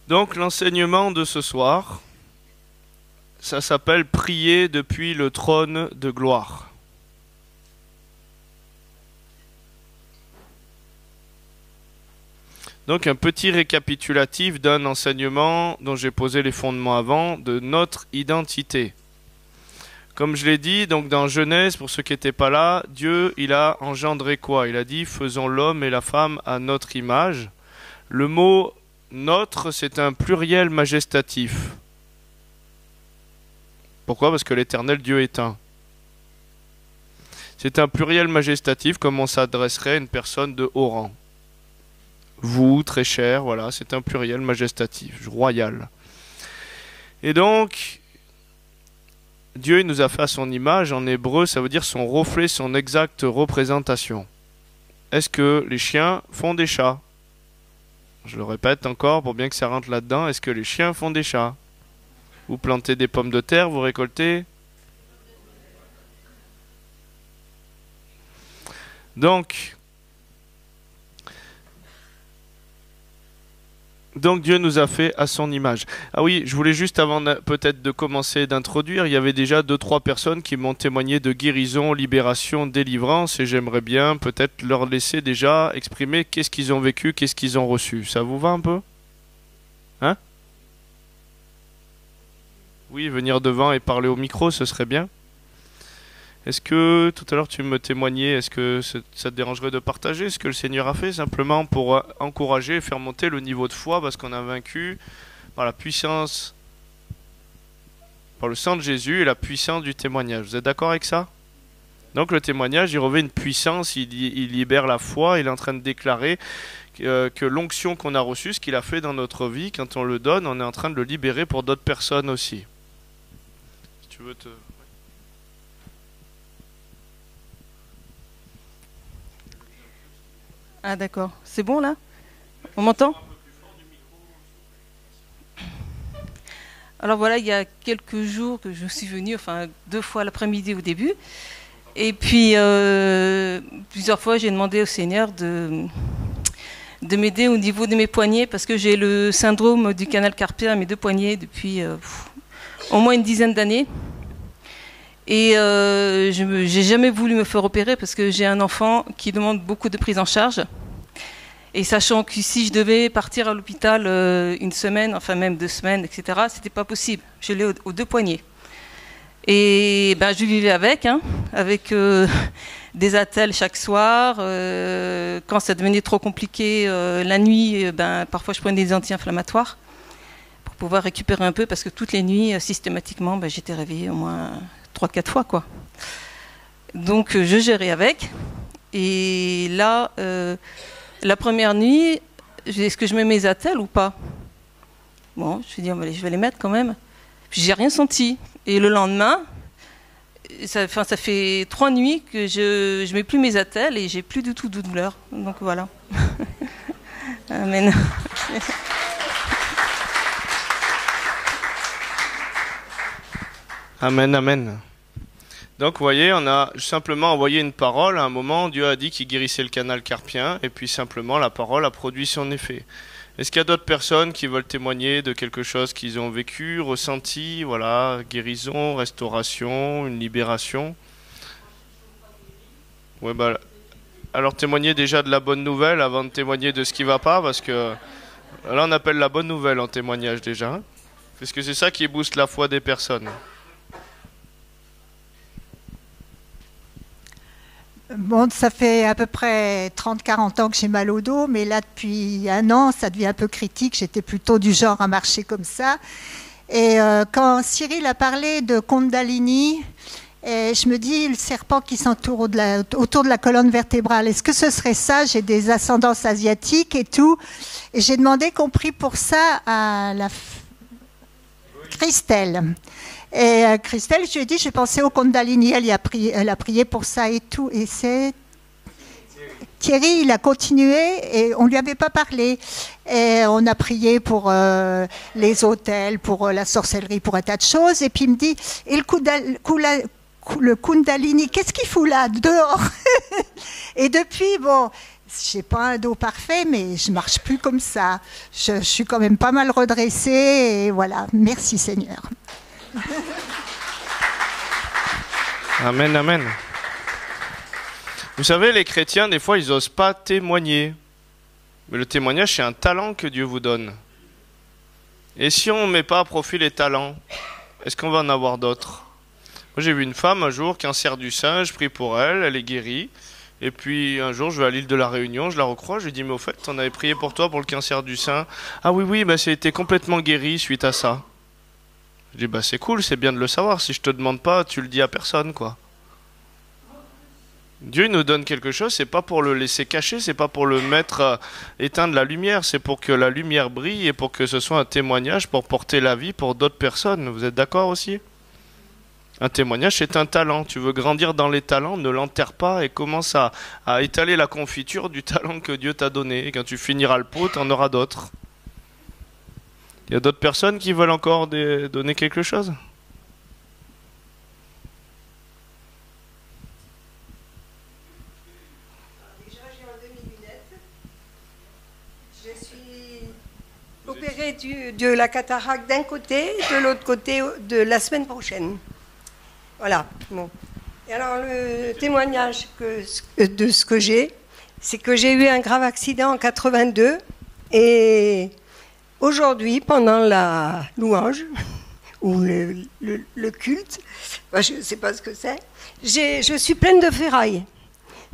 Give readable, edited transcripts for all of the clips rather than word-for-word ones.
Donc l'enseignement de ce soir, ça s'appelle prier depuis le trône de gloire. Donc un petit récapitulatif d'un enseignement dont j'ai posé les fondements avant, de notre identité. Comme je l'ai dit, donc dans Genèse, pour ceux qui n'étaient pas là, Dieu, il a engendré quoi? Il a dit, faisons l'homme et la femme à notre image. Le mot notre, c'est un pluriel majestatif. Pourquoi? Parce que l'éternel Dieu est un. C'est un pluriel majestatif comme on s'adresserait à une personne de haut rang. Vous, très cher, voilà, c'est un pluriel majestatif, royal. Et donc, Dieu il nous a fait à son image, en hébreu, ça veut dire son reflet, son exacte représentation. Est-ce que les chiens font des chats? Je le répète encore pour bien que ça rentre là-dedans. Est-ce que les chiens font des chats? Vous plantez des pommes de terre, vous récoltez? Donc Dieu nous a fait à son image. Ah oui, je voulais juste avant peut-être de commencer d'introduire, il y avait déjà 2-3 personnes qui m'ont témoigné de guérison, libération, délivrance et j'aimerais bien peut-être leur laisser déjà exprimer qu'est-ce qu'ils ont vécu, qu'est-ce qu'ils ont reçu. Ça vous va un peu? Hein? Oui, venir devant et parler au micro, ce serait bien. Est-ce que, tout à l'heure tu me témoignais, est-ce que ça te dérangerait de partager ce que le Seigneur a fait, simplement pour encourager et faire monter le niveau de foi, parce qu'on a vaincu par la puissance, par le sang de Jésus et la puissance du témoignage. Vous êtes d'accord avec ça? Donc le témoignage, il revêt une puissance, il libère la foi, il est en train de déclarer que l'onction qu'on a reçue, ce qu'il a fait dans notre vie, quand on le donne, on est en train de le libérer pour d'autres personnes aussi. Si tu veux te... Ah d'accord, c'est bon là? On m'entend? Alors voilà, il y a quelques jours que je suis venue, enfin 2 fois l'après-midi au début. Et puis plusieurs fois j'ai demandé au Seigneur de m'aider au niveau de mes poignets parce que j'ai le syndrome du canal carpien à mes 2 poignets depuis au moins une dizaine d'années. Et j'ai jamais voulu me faire opérer parce que j'ai un enfant qui demande beaucoup de prise en charge. Et sachant que si je devais partir à l'hôpital une semaine, enfin même 2 semaines, etc., c'était pas possible. Je l'ai aux 2 poignets. Et ben, je vivais avec des attelles chaque soir. Quand ça devenait trop compliqué la nuit, ben, parfois je prenais des anti-inflammatoires pour pouvoir récupérer un peu parce que toutes les nuits, systématiquement, ben, j'étais réveillée au moins 3-4 fois, quoi. Donc je gérais avec. Et là, la première nuit, est-ce que je mets mes attelles ou pas? Bon, je me dis, je vais les mettre quand même. Puis j'ai rien senti. Et le lendemain, ça fait 3 nuits que je mets plus mes attelles et j'ai plus du tout de douleur. Donc voilà. Amen. Amen, amen. Donc vous voyez, on a simplement envoyé une parole. À un moment, Dieu a dit qu'il guérissait le canal carpien, et puis simplement la parole a produit son effet. Est-ce qu'il y a d'autres personnes qui veulent témoigner de quelque chose qu'ils ont vécu, ressenti, voilà, guérison, restauration, une libération? Ouais, bah, alors témoignez déjà de la bonne nouvelle avant de témoigner de ce qui ne va pas, parce que là on appelle la bonne nouvelle en témoignage déjà. Hein, parce que c'est ça qui booste la foi des personnes. Bon, ça fait à peu près 30-40 ans que j'ai mal au dos, mais là, depuis 1 an, ça devient un peu critique. J'étais plutôt du genre à marcher comme ça. Et quand Cyril a parlé de Kundalini, je me dis, le serpent qui s'entoure autour de la colonne vertébrale, est-ce que ce serait ça? J'ai des ascendances asiatiques et tout. Et j'ai demandé qu'on prie pour ça à la Christelle. Et Christelle, je lui ai dit, j'ai pensé au Kundalini, elle a prié pour ça et tout. Et c'est Thierry, il a continué et on ne lui avait pas parlé. Et on a prié pour les hôtels, pour la sorcellerie, pour un tas de choses. Et puis il me dit, et le Kundalini, qu'est-ce qu'il fout là, dehors? Et depuis, bon, j'ai pas un dos parfait, mais je marche plus comme ça. Je suis quand même pas mal redressée et voilà. Merci Seigneur. Amen, amen. Vous savez, les chrétiens, des fois, ils n'osent pas témoigner. Mais le témoignage, c'est un talent que Dieu vous donne. Et si on ne met pas à profit les talents, est-ce qu'on va en avoir d'autres? Moi, j'ai vu une femme un jour, cancer du sein, je prie pour elle, elle est guérie. Et puis un jour, je vais à l'île de la Réunion, je la recroise, je lui dis, mais au fait, on avait prié pour toi pour le cancer du sein. Ah oui, oui, bah, c'était complètement guéri suite à ça. Je dis, bah c'est cool, c'est bien de le savoir. Si je te demande pas, tu le dis à personne, quoi. Dieu nous donne quelque chose, c'est pas pour le laisser cacher, c'est pas pour le mettre éteindre la lumière, c'est pour que la lumière brille et pour que ce soit un témoignage pour porter la vie pour d'autres personnes. Vous êtes d'accord aussi? Un témoignage, c'est un talent. Tu veux grandir dans les talents, ne l'enterre pas et commence à étaler la confiture du talent que Dieu t'a donné. Et quand tu finiras le pot, tu en auras d'autres. Il y a d'autres personnes qui veulent encore donner quelque chose? Déjà, j'ai enlevé mes lunettes. Je suis opérée de la cataracte d'un côté, de l'autre côté de la semaine prochaine. Voilà. Bon. Et alors, le témoignage de ce que j'ai, c'est que j'ai eu un grave accident en 82 et aujourd'hui, pendant la louange ou le culte, enfin, je ne sais pas ce que c'est, je suis pleine de ferrailles.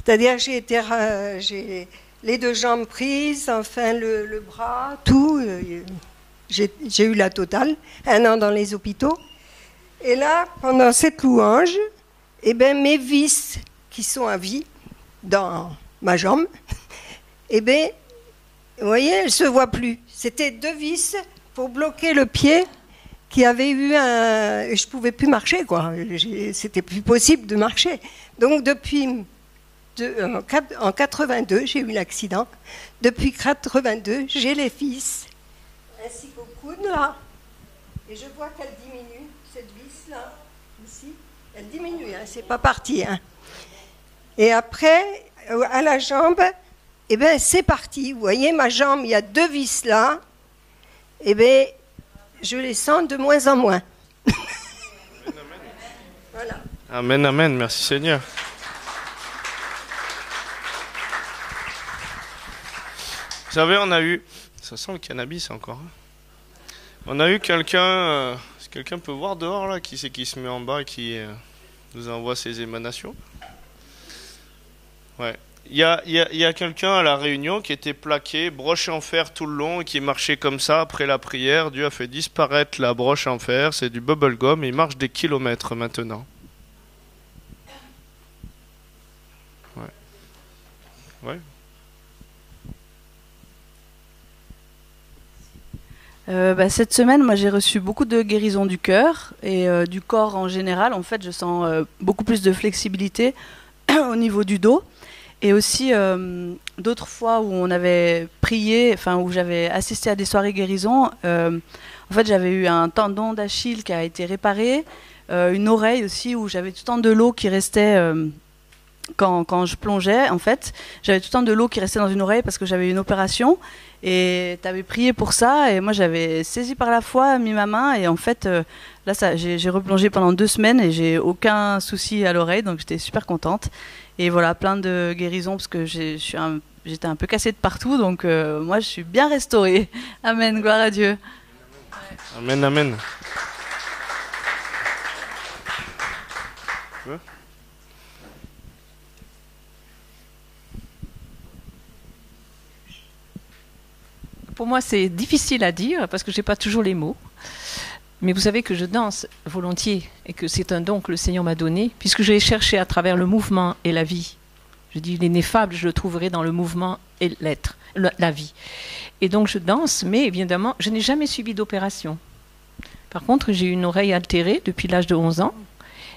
C'est-à-dire que j'ai les deux jambes prises, enfin le bras, tout. J'ai eu la totale, 1 an dans les hôpitaux. Et là, pendant cette louange, eh ben, mes vis qui sont à vie dans ma jambe, eh ben, vous voyez, elles ne se voient plus. C'était 2 vis pour bloquer le pied qui avait eu un... Je ne pouvais plus marcher, quoi. C'était plus possible de marcher. Donc, en 82, j'ai eu l'accident. Depuis 82, j'ai les vis, ainsi qu'au coude, là. Et je vois qu'elle diminue, cette vis-là, ici. Elle diminue, hein, c'est pas parti. Hein. Et après, à la jambe, eh ben, c'est parti. Vous voyez, ma jambe, il y a 2 vis là. Eh bien, je les sens de moins en moins. Voilà. Amen, amen. Merci Seigneur. Vous savez, on a eu... Ça sent le cannabis encore. Hein. On a eu quelqu'un... si quelqu'un peut voir dehors, là, qui c'est qui se met en bas et qui nous envoie ses émanations. Ouais. Il y a quelqu'un à la Réunion qui était plaqué, broché en fer tout le long et qui marchait comme ça après la prière. Dieu a fait disparaître la broche en fer, c'est du bubble gum et il marche des kilomètres maintenant. Ouais. Ouais. Cette semaine, moi, j'ai reçu beaucoup de guérisons du cœur et du corps en général. En fait, je sens beaucoup plus de flexibilité au niveau du dos. Et aussi, d'autres fois où on avait prié, enfin, où j'avais assisté à des soirées guérison, en fait, j'avais eu un tendon d'Achille qui a été réparé, une oreille aussi où j'avais tout le temps de l'eau qui restait... Quand je plongeais, en fait, j'avais tout le temps de l'eau qui restait dans une oreille parce que j'avais eu une opération et tu avais prié pour ça et moi j'avais saisi par la foi, mis ma main et en fait là j'ai replongé pendant 2 semaines et j'ai aucun souci à l'oreille donc j'étais super contente et voilà, plein de guérisons parce que j'étais un peu cassée de partout donc moi je suis bien restaurée. Amen, gloire à Dieu. Amen, amen. Pour moi, c'est difficile à dire parce que je n'ai pas toujours les mots. Mais vous savez que je danse volontiers et que c'est un don que le Seigneur m'a donné, puisque je l'ai cherché à travers le mouvement et la vie. Je dis l'ineffable, je le trouverai dans le mouvement et l'être, la vie. Et donc je danse, mais évidemment, je n'ai jamais subi d'opération. Par contre, j'ai une oreille altérée depuis l'âge de 11 ans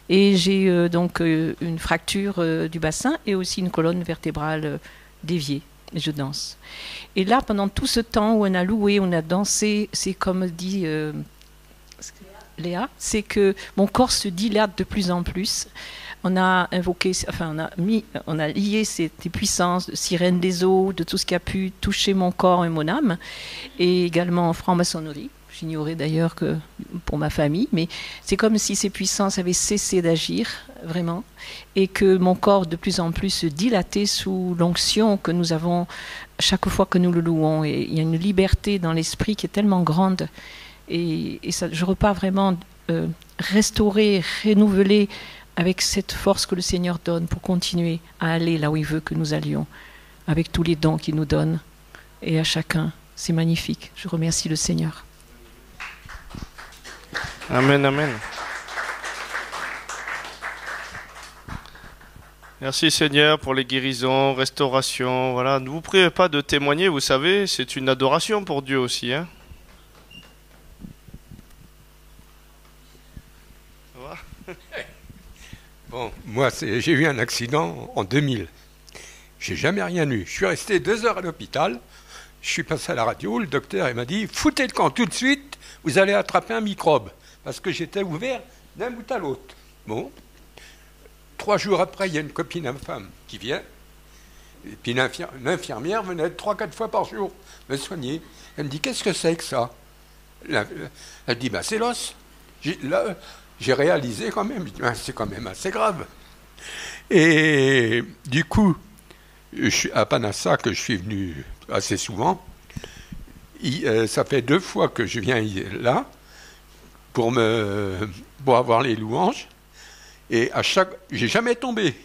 et j'ai donc une fracture du bassin et aussi une colonne vertébrale déviée. Et je danse. Et là, pendant tout ce temps où on a loué, on a dansé, c'est comme dit Léa, c'est que mon corps se dilate de plus en plus. on a invoqué, enfin on a lié ces puissances de sirène des eaux, de tout ce qui a pu toucher mon corps et mon âme, et également en franc-maçonnerie. J'ignorais d'ailleurs que pour ma famille, mais c'est comme si ces puissances avaient cessé d'agir, vraiment, et que mon corps de plus en plus se dilatait sous l'onction que nous avons chaque fois que nous le louons. Et il y a une liberté dans l'esprit qui est tellement grande, et ça, je repars vraiment restauré, renouvelé, avec cette force que le Seigneur donne pour continuer à aller là où il veut que nous allions, avec tous les dons qu'il nous donne, et à chacun. C'est magnifique. Je remercie le Seigneur. Amen, amen. Merci Seigneur pour les guérisons, restaurations. Voilà. Ne vous priez pas de témoigner, vous savez, c'est une adoration pour Dieu aussi. Hein. Ça va? Bon, moi, j'ai eu un accident en 2000. J'ai jamais rien eu. Je suis resté 2 heures à l'hôpital. Je suis passé à la radio. Le docteur il m'a dit « Foutez le camp tout de suite, vous allez attraper un microbe. » Parce que j'étais ouvert d'un bout à l'autre. Bon. 3 jours après, il y a une copine infâme qui vient. Et puis l'infirmière venait 3-4 fois par jour me soigner. Elle me dit « Qu'est-ce que c'est que ça ?» Elle dit « C'est l'os. » J'ai réalisé quand même, c'est quand même assez grave. Et du coup, à Panassa, que je suis venu assez souvent, ça fait 2 fois que je viens là pour avoir les louanges. Et j'ai jamais tombé.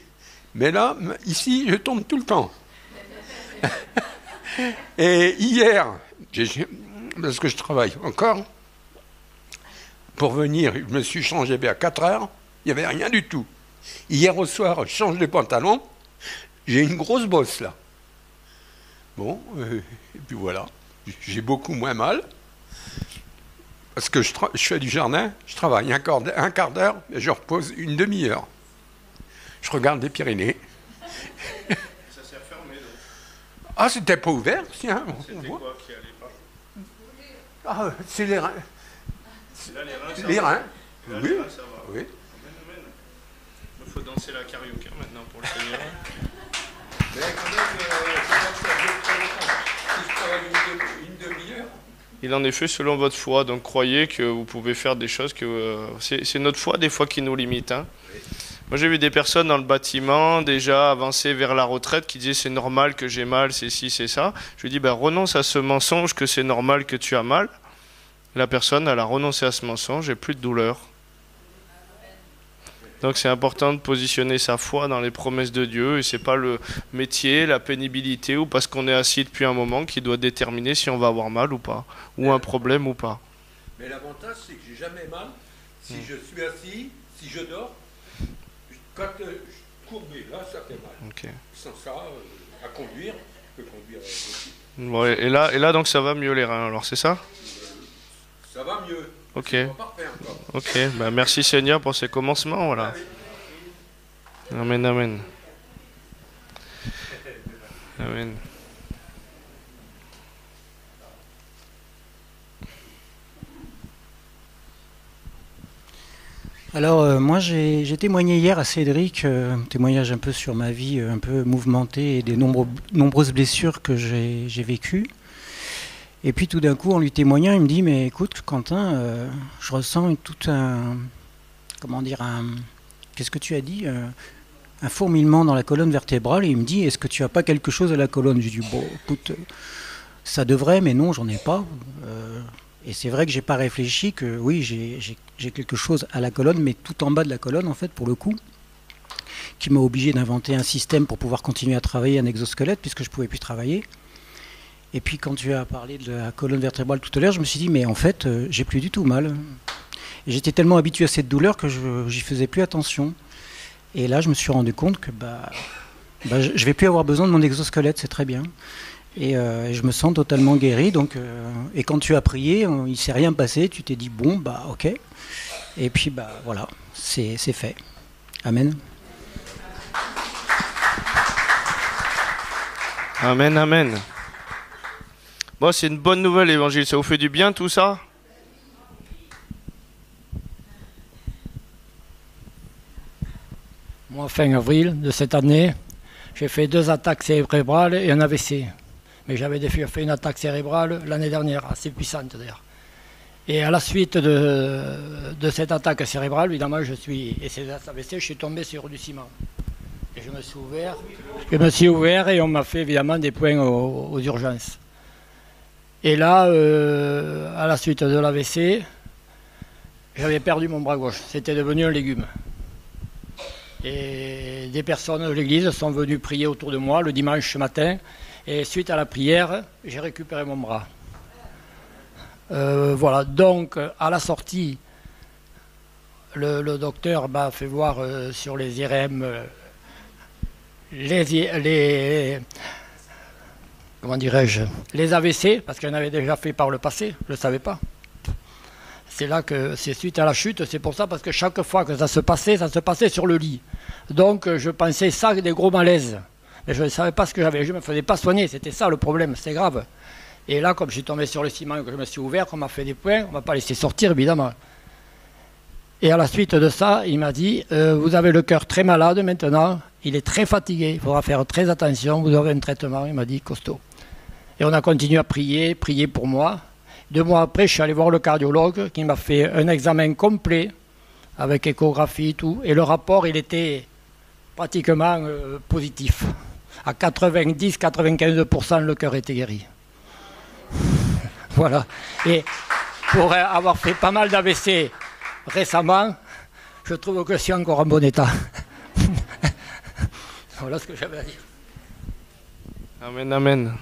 Mais là, ici, je tombe tout le temps. Et hier, parce que je travaille encore, pour venir, je me suis changé à 4 heures, il n'y avait rien du tout. Hier au soir, je change de pantalon, j'ai une grosse bosse là. Bon, et puis voilà, j'ai beaucoup moins mal. Parce que je fais du jardin, je travaille un quart d'heure et je repose une demi-heure. Je regarde les Pyrénées. Ça s'est fermé donc. Ah, c'était pas ouvert, tiens. C'était quoi qui allait pas? Ah, c'est les reins. Là, les reins, ça Les va. reins. Là, Oui. les reins, ça va. Oui. Amen, amen. Il faut danser la carioca maintenant pour le Seigneur. Mais quand même, si je travaille une demi-heure. Il en est fait selon votre foi, donc croyez que vous pouvez faire des choses que... c'est notre foi des fois qui nous limite. Hein. Moi j'ai vu des personnes dans le bâtiment déjà avancées vers la retraite qui disaient c'est normal que j'ai mal, c'est ci, c'est ça. Je lui dis renonce à ce mensonge que c'est normal que tu as mal. La personne elle a renoncé à ce mensonge et plus de douleur. Donc c'est important de positionner sa foi dans les promesses de Dieu et c'est pas le métier, la pénibilité ou parce qu'on est assis depuis un moment qui doit déterminer si on va avoir mal ou pas, ou un problème ou pas. Mais l'avantage c'est que j'ai jamais mal si je suis assis, si je dors. Quand je courbé, là ça fait mal. Okay. Sans ça, à conduire, je peux conduire aussi. Ouais, et là donc ça va mieux les reins alors c'est ça? Ça va mieux. Ok. C'est pas parfait encore. Ok, merci Seigneur pour ces commencements, voilà. Amen, amen. Amen. Alors moi j'ai témoigné hier à Cédric, un témoignage un peu sur ma vie, un peu mouvementée et des nombreuses blessures que j'ai vécues. Et puis tout d'un coup, en lui témoignant, il me dit « Mais écoute, Quentin, je ressens tout un... Comment dire qu'est-ce que tu as dit un fourmillement dans la colonne vertébrale. » Et il me dit « Est-ce que tu as pas quelque chose à la colonne ?» J'ai dit « Bon, écoute, ça devrait, mais non, j'en ai pas. » Et c'est vrai que j'ai pas réfléchi que oui, j'ai quelque chose à la colonne, mais tout en bas de la colonne, en fait, pour le coup, qui m'a obligé d'inventer un système pour pouvoir continuer à travailler un exosquelette, puisque je pouvais plus travailler. Et puis quand tu as parlé de la colonne vertébrale tout à l'heure, je me suis dit, mais en fait, j'ai plus du tout mal. Et j'étais tellement habitué à cette douleur que j'y faisais plus attention. Et là, je me suis rendu compte que je vais plus avoir besoin de mon exosquelette, c'est très bien. Et je me sens totalement guéri. Donc, et quand tu as prié, il ne s'est rien passé, tu t'es dit, bon, ok. Et puis, voilà, c'est fait. Amen. Amen, amen. Bon, c'est une bonne nouvelle, l'Évangile. Ça vous fait du bien, tout ça? fin avril de cette année, j'ai fait 2 attaques cérébrales et un AVC. Mais j'avais fait une attaque cérébrale l'année dernière, assez puissante d'ailleurs. Et à la suite de cette attaque cérébrale, évidemment, et ces AVC, je suis tombé sur du ciment. Et je me suis ouvert et on m'a fait évidemment des points aux urgences. Et là, à la suite de l'AVC, j'avais perdu mon bras gauche. C'était devenu un légume. Et des personnes de l'église sont venues prier autour de moi le dimanche matin. Et suite à la prière, j'ai récupéré mon bras. Voilà, donc à la sortie, le docteur m'a fait voir sur les IRM comment dirais-je, les AVC, parce qu'il en avait déjà fait par le passé, je ne le savais pas. C'est là que c'est suite à la chute, c'est pour ça, parce que chaque fois que ça se passait sur le lit. Donc je pensais ça, des gros malaises. Mais je ne savais pas ce que j'avais, je ne me faisais pas soigner, c'était ça le problème, c'était grave. Et là, comme je suis tombé sur le ciment et que je me suis ouvert, qu'on m'a fait des points, on ne m'a pas laissé sortir, évidemment. Et à la suite de ça, il m'a dit, vous avez le cœur très malade maintenant, il est très fatigué, il faudra faire très attention, vous aurez un traitement, il m'a dit, costaud. Et on a continué à prier pour moi. 2 mois après, je suis allé voir le cardiologue qui m'a fait un examen complet, avec échographie et tout, et le rapport, il était pratiquement positif. À 90-95%, le cœur était guéri. Voilà. Et pour avoir fait pas mal d'AVC récemment, je trouve que je suis encore en bon état. Voilà ce que j'avais à dire. Amen, amen.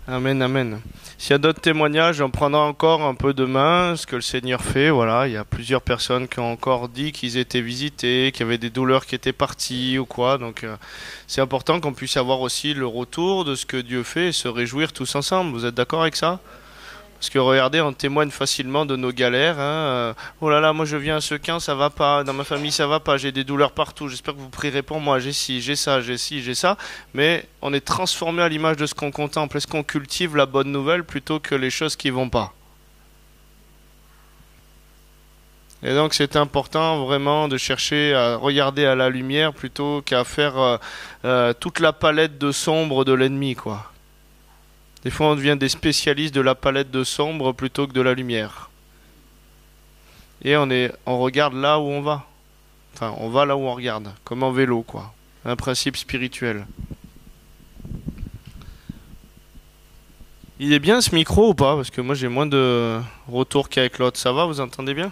Amen, amen. S'il y a d'autres témoignages, on prendra encore un peu demain, ce que le Seigneur fait. Voilà, il y a plusieurs personnes qui ont encore dit qu'ils étaient visités, qu'il y avait des douleurs qui étaient parties ou quoi. Donc c'est important qu'on puisse avoir aussi le retour de ce que Dieu fait et se réjouir tous ensemble. Vous êtes d'accord avec ça ? Parce que regardez, on témoigne facilement de nos galères. Hein. Oh là là, moi je viens à ce camp, ça va pas. Dans ma famille, ça va pas. J'ai des douleurs partout. J'espère que vous prierez pour moi. J'ai ci, j'ai ça, j'ai ci, j'ai ça. Mais on est transformé à l'image de ce qu'on contemple. Est-ce qu'on cultive la bonne nouvelle plutôt que les choses qui vont pas ? Et donc c'est important vraiment de chercher à regarder à la lumière plutôt qu'à faire toute la palette de sombre de l'ennemi, quoi. Des fois, on devient des spécialistes de la palette de sombre plutôt que de la lumière. Et on regarde là où on va. Enfin, on va là où on regarde, comme en vélo, quoi. Un principe spirituel. Il est bien ce micro ou pas ? Parce que moi, j'ai moins de retour qu'avec l'autre. Ça va, vous entendez bien ?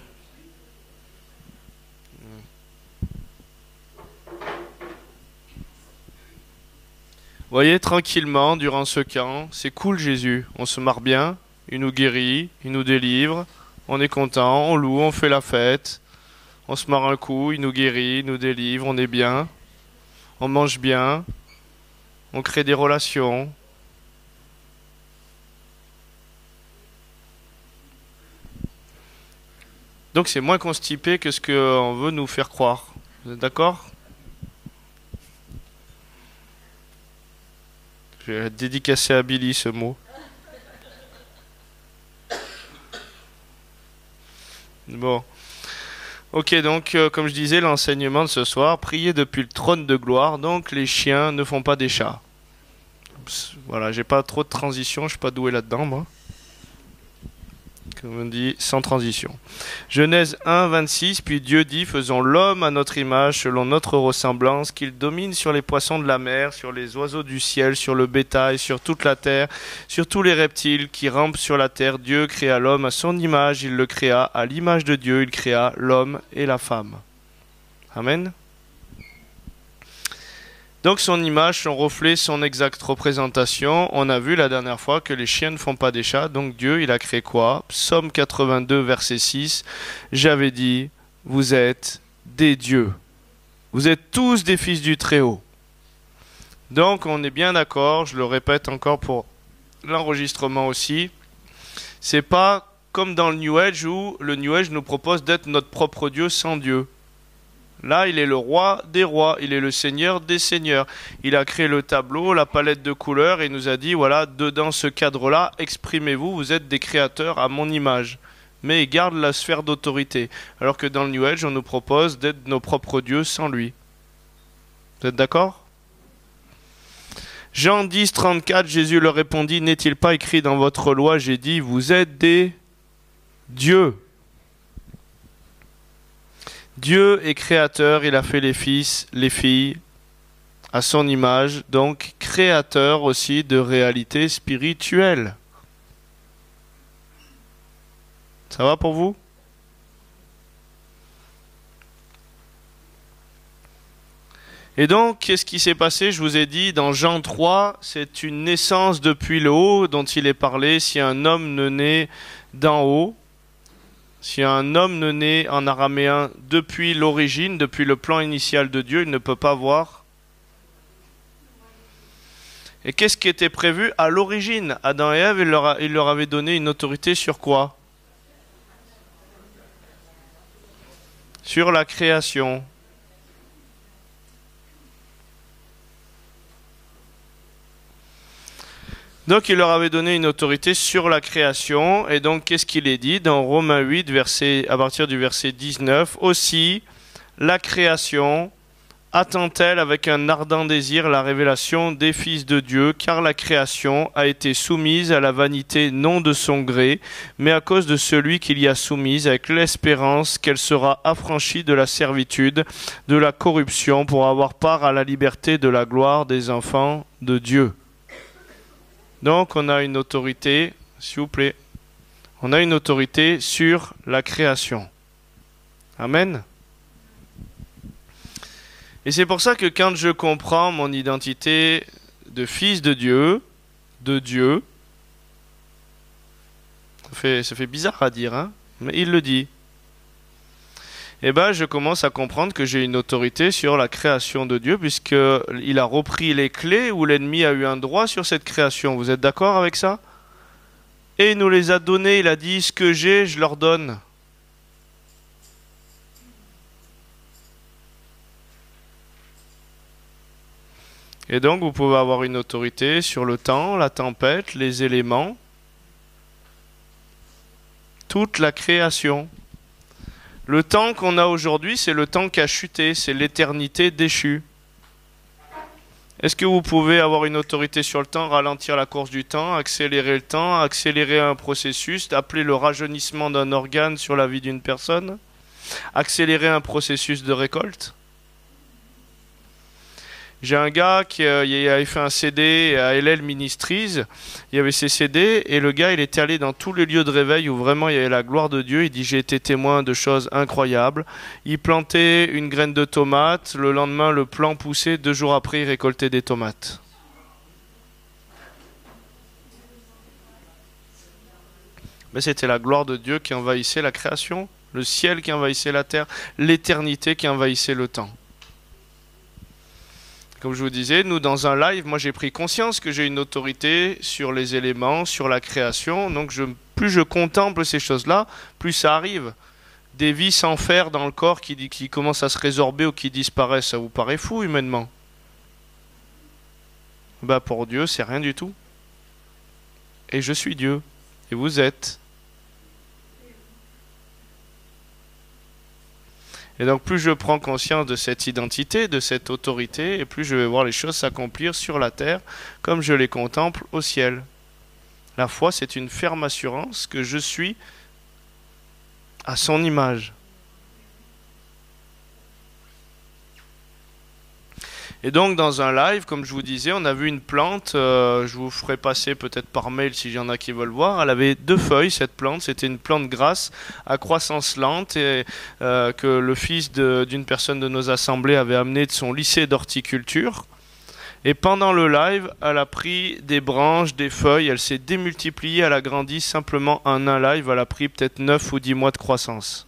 Vous voyez, tranquillement, durant ce camp, c'est cool Jésus, on se marre bien, il nous guérit, il nous délivre, on est content, on loue, on fait la fête, on se marre un coup, il nous guérit, il nous délivre, on est bien, on mange bien, on crée des relations. Donc c'est moins constipé que ce qu'on veut nous faire croire. Vous êtes d'accord ? Je vais dédicacer à Billy ce mot. Bon. Ok, donc, comme je disais, l'enseignement de ce soir, prier depuis le trône de gloire, donc les chiens ne font pas des chats. Voilà, j'ai pas trop de transition, je suis pas doué là-dedans, moi. Comme on dit, sans transition. Genèse 1, 26, puis Dieu dit, faisons l'homme à notre image, selon notre ressemblance, qu'il domine sur les poissons de la mer, sur les oiseaux du ciel, sur le bétail, sur toute la terre, sur tous les reptiles qui rampent sur la terre. Dieu créa l'homme à son image, il le créa, à l'image de Dieu, il créa l'homme et la femme. Amen. Donc son image, son reflet, son exacte représentation, on a vu la dernière fois que les chiens ne font pas des chats, donc Dieu, il a créé quoi ? Psaume 82, verset 6, j'avais dit, vous êtes des dieux. Vous êtes tous des fils du Très-Haut. Donc on est bien d'accord, je le répète encore pour l'enregistrement aussi, c'est pas comme dans le New Age où le New Age nous propose d'être notre propre Dieu sans Dieu. Là, il est le roi des rois, il est le seigneur des seigneurs. Il a créé le tableau, la palette de couleurs, et il nous a dit, voilà, dedans ce cadre-là, exprimez-vous, vous êtes des créateurs à mon image. mais il garde la sphère d'autorité. Alors que dans le New Age, on nous propose d'être nos propres dieux sans lui. Vous êtes d'accord? Jean 10, 34, Jésus leur répondit, n'est-il pas écrit dans votre loi, j'ai dit, vous êtes des dieux. Dieu est créateur, il a fait les fils, les filles, à son image, donc créateur aussi de réalités spirituelles. Ça va pour vous? Et donc, qu'est-ce qui s'est passé? Je vous ai dit, dans Jean 3, c'est une naissance depuis le haut dont il est parlé. Si un homme ne naît d'en haut, si un homme ne naît en araméen depuis l'origine, depuis le plan initial de Dieu, il ne peut pas voir. Et qu'est-ce qui était prévu à l'origine? Adam et Ève, il leur avait donné une autorité sur quoi? Sur la création. Donc il leur avait donné une autorité sur la création. Et donc qu'est-ce qu'il est dit dans Romains 8, à partir du verset 19? Aussi, la création attend-elle avec un ardent désir la révélation des fils de Dieu, car la création a été soumise à la vanité non de son gré, mais à cause de celui qui l'y a soumise, avec l'espérance qu'elle sera affranchie de la servitude, de la corruption, pour avoir part à la liberté de la gloire des enfants de Dieu. Donc on a une autorité, s'il vous plaît, on a une autorité sur la création. Amen. Et c'est pour ça que quand je comprends mon identité de fils de Dieu, ça fait bizarre à dire, hein, mais il le dit. Eh ben, je commence à comprendre que j'ai une autorité sur la création de Dieu, puisqu'il a repris les clés où l'ennemi a eu un droit sur cette création. Vous êtes d'accord avec ça? Et il nous les a donnés, il a dit, ce que j'ai, je leur donne. Et donc, vous pouvez avoir une autorité sur le temps, la tempête, les éléments, toute la création. Le temps qu'on a aujourd'hui, c'est le temps qui a chuté, c'est l'éternité déchue. Est-ce que vous pouvez avoir une autorité sur le temps, ralentir la course du temps, accélérer le temps, accélérer un processus, appeler le rajeunissement d'un organe sur la vie d'une personne, accélérer un processus de récolte? J'ai un gars qui avait fait un CD à LL Ministries, il y avait ses CD, et le gars il était allé dans tous les lieux de réveil où vraiment il y avait la gloire de Dieu. Il dit, j'ai été témoin de choses incroyables. Il plantait une graine de tomate, le lendemain le plant poussait, 2 jours après il récoltait des tomates. Mais c'était la gloire de Dieu qui envahissait la création, le ciel qui envahissait la terre, l'éternité qui envahissait le temps. Comme je vous disais, nous dans un live, moi j'ai pris conscience que j'ai une autorité sur les éléments, sur la création. Donc plus je contemple ces choses-là, plus ça arrive. Des vies sans fer dans le corps qui commencent à se résorber ou qui disparaissent, ça vous paraît fou humainement? Bah pour Dieu, c'est rien du tout. Et je suis Dieu. Et vous êtes. Et donc plus je prends conscience de cette identité, de cette autorité, et plus je vais voir les choses s'accomplir sur la terre comme je les contemple au ciel. La foi, c'est une ferme assurance que je suis à son image. Et donc dans un live, comme je vous disais, on a vu une plante, je vous ferai passer peut-être par mail s'il y en a qui veulent voir. Elle avait 2 feuilles, cette plante, c'était une plante grasse à croissance lente et que le fils d'une personne de nos assemblées avait amené de son lycée d'horticulture. Et pendant le live, elle a pris des branches, des feuilles, elle s'est démultipliée, elle a grandi simplement en un live, elle a pris peut-être 9 ou 10 mois de croissance.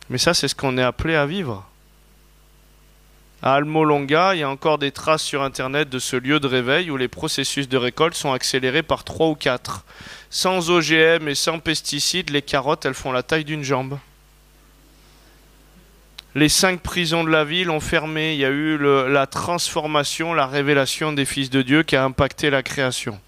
Mais ça, c'est ce qu'on est appelé à vivre. À Almolonga, il y a encore des traces sur Internet de ce lieu de réveil où les processus de récolte sont accélérés par 3 ou 4. Sans OGM et sans pesticides, les carottes, elles font la taille d'une jambe. Les 5 prisons de la ville ont fermé. Il y a eu la transformation, la révélation des fils de Dieu qui a impacté la création.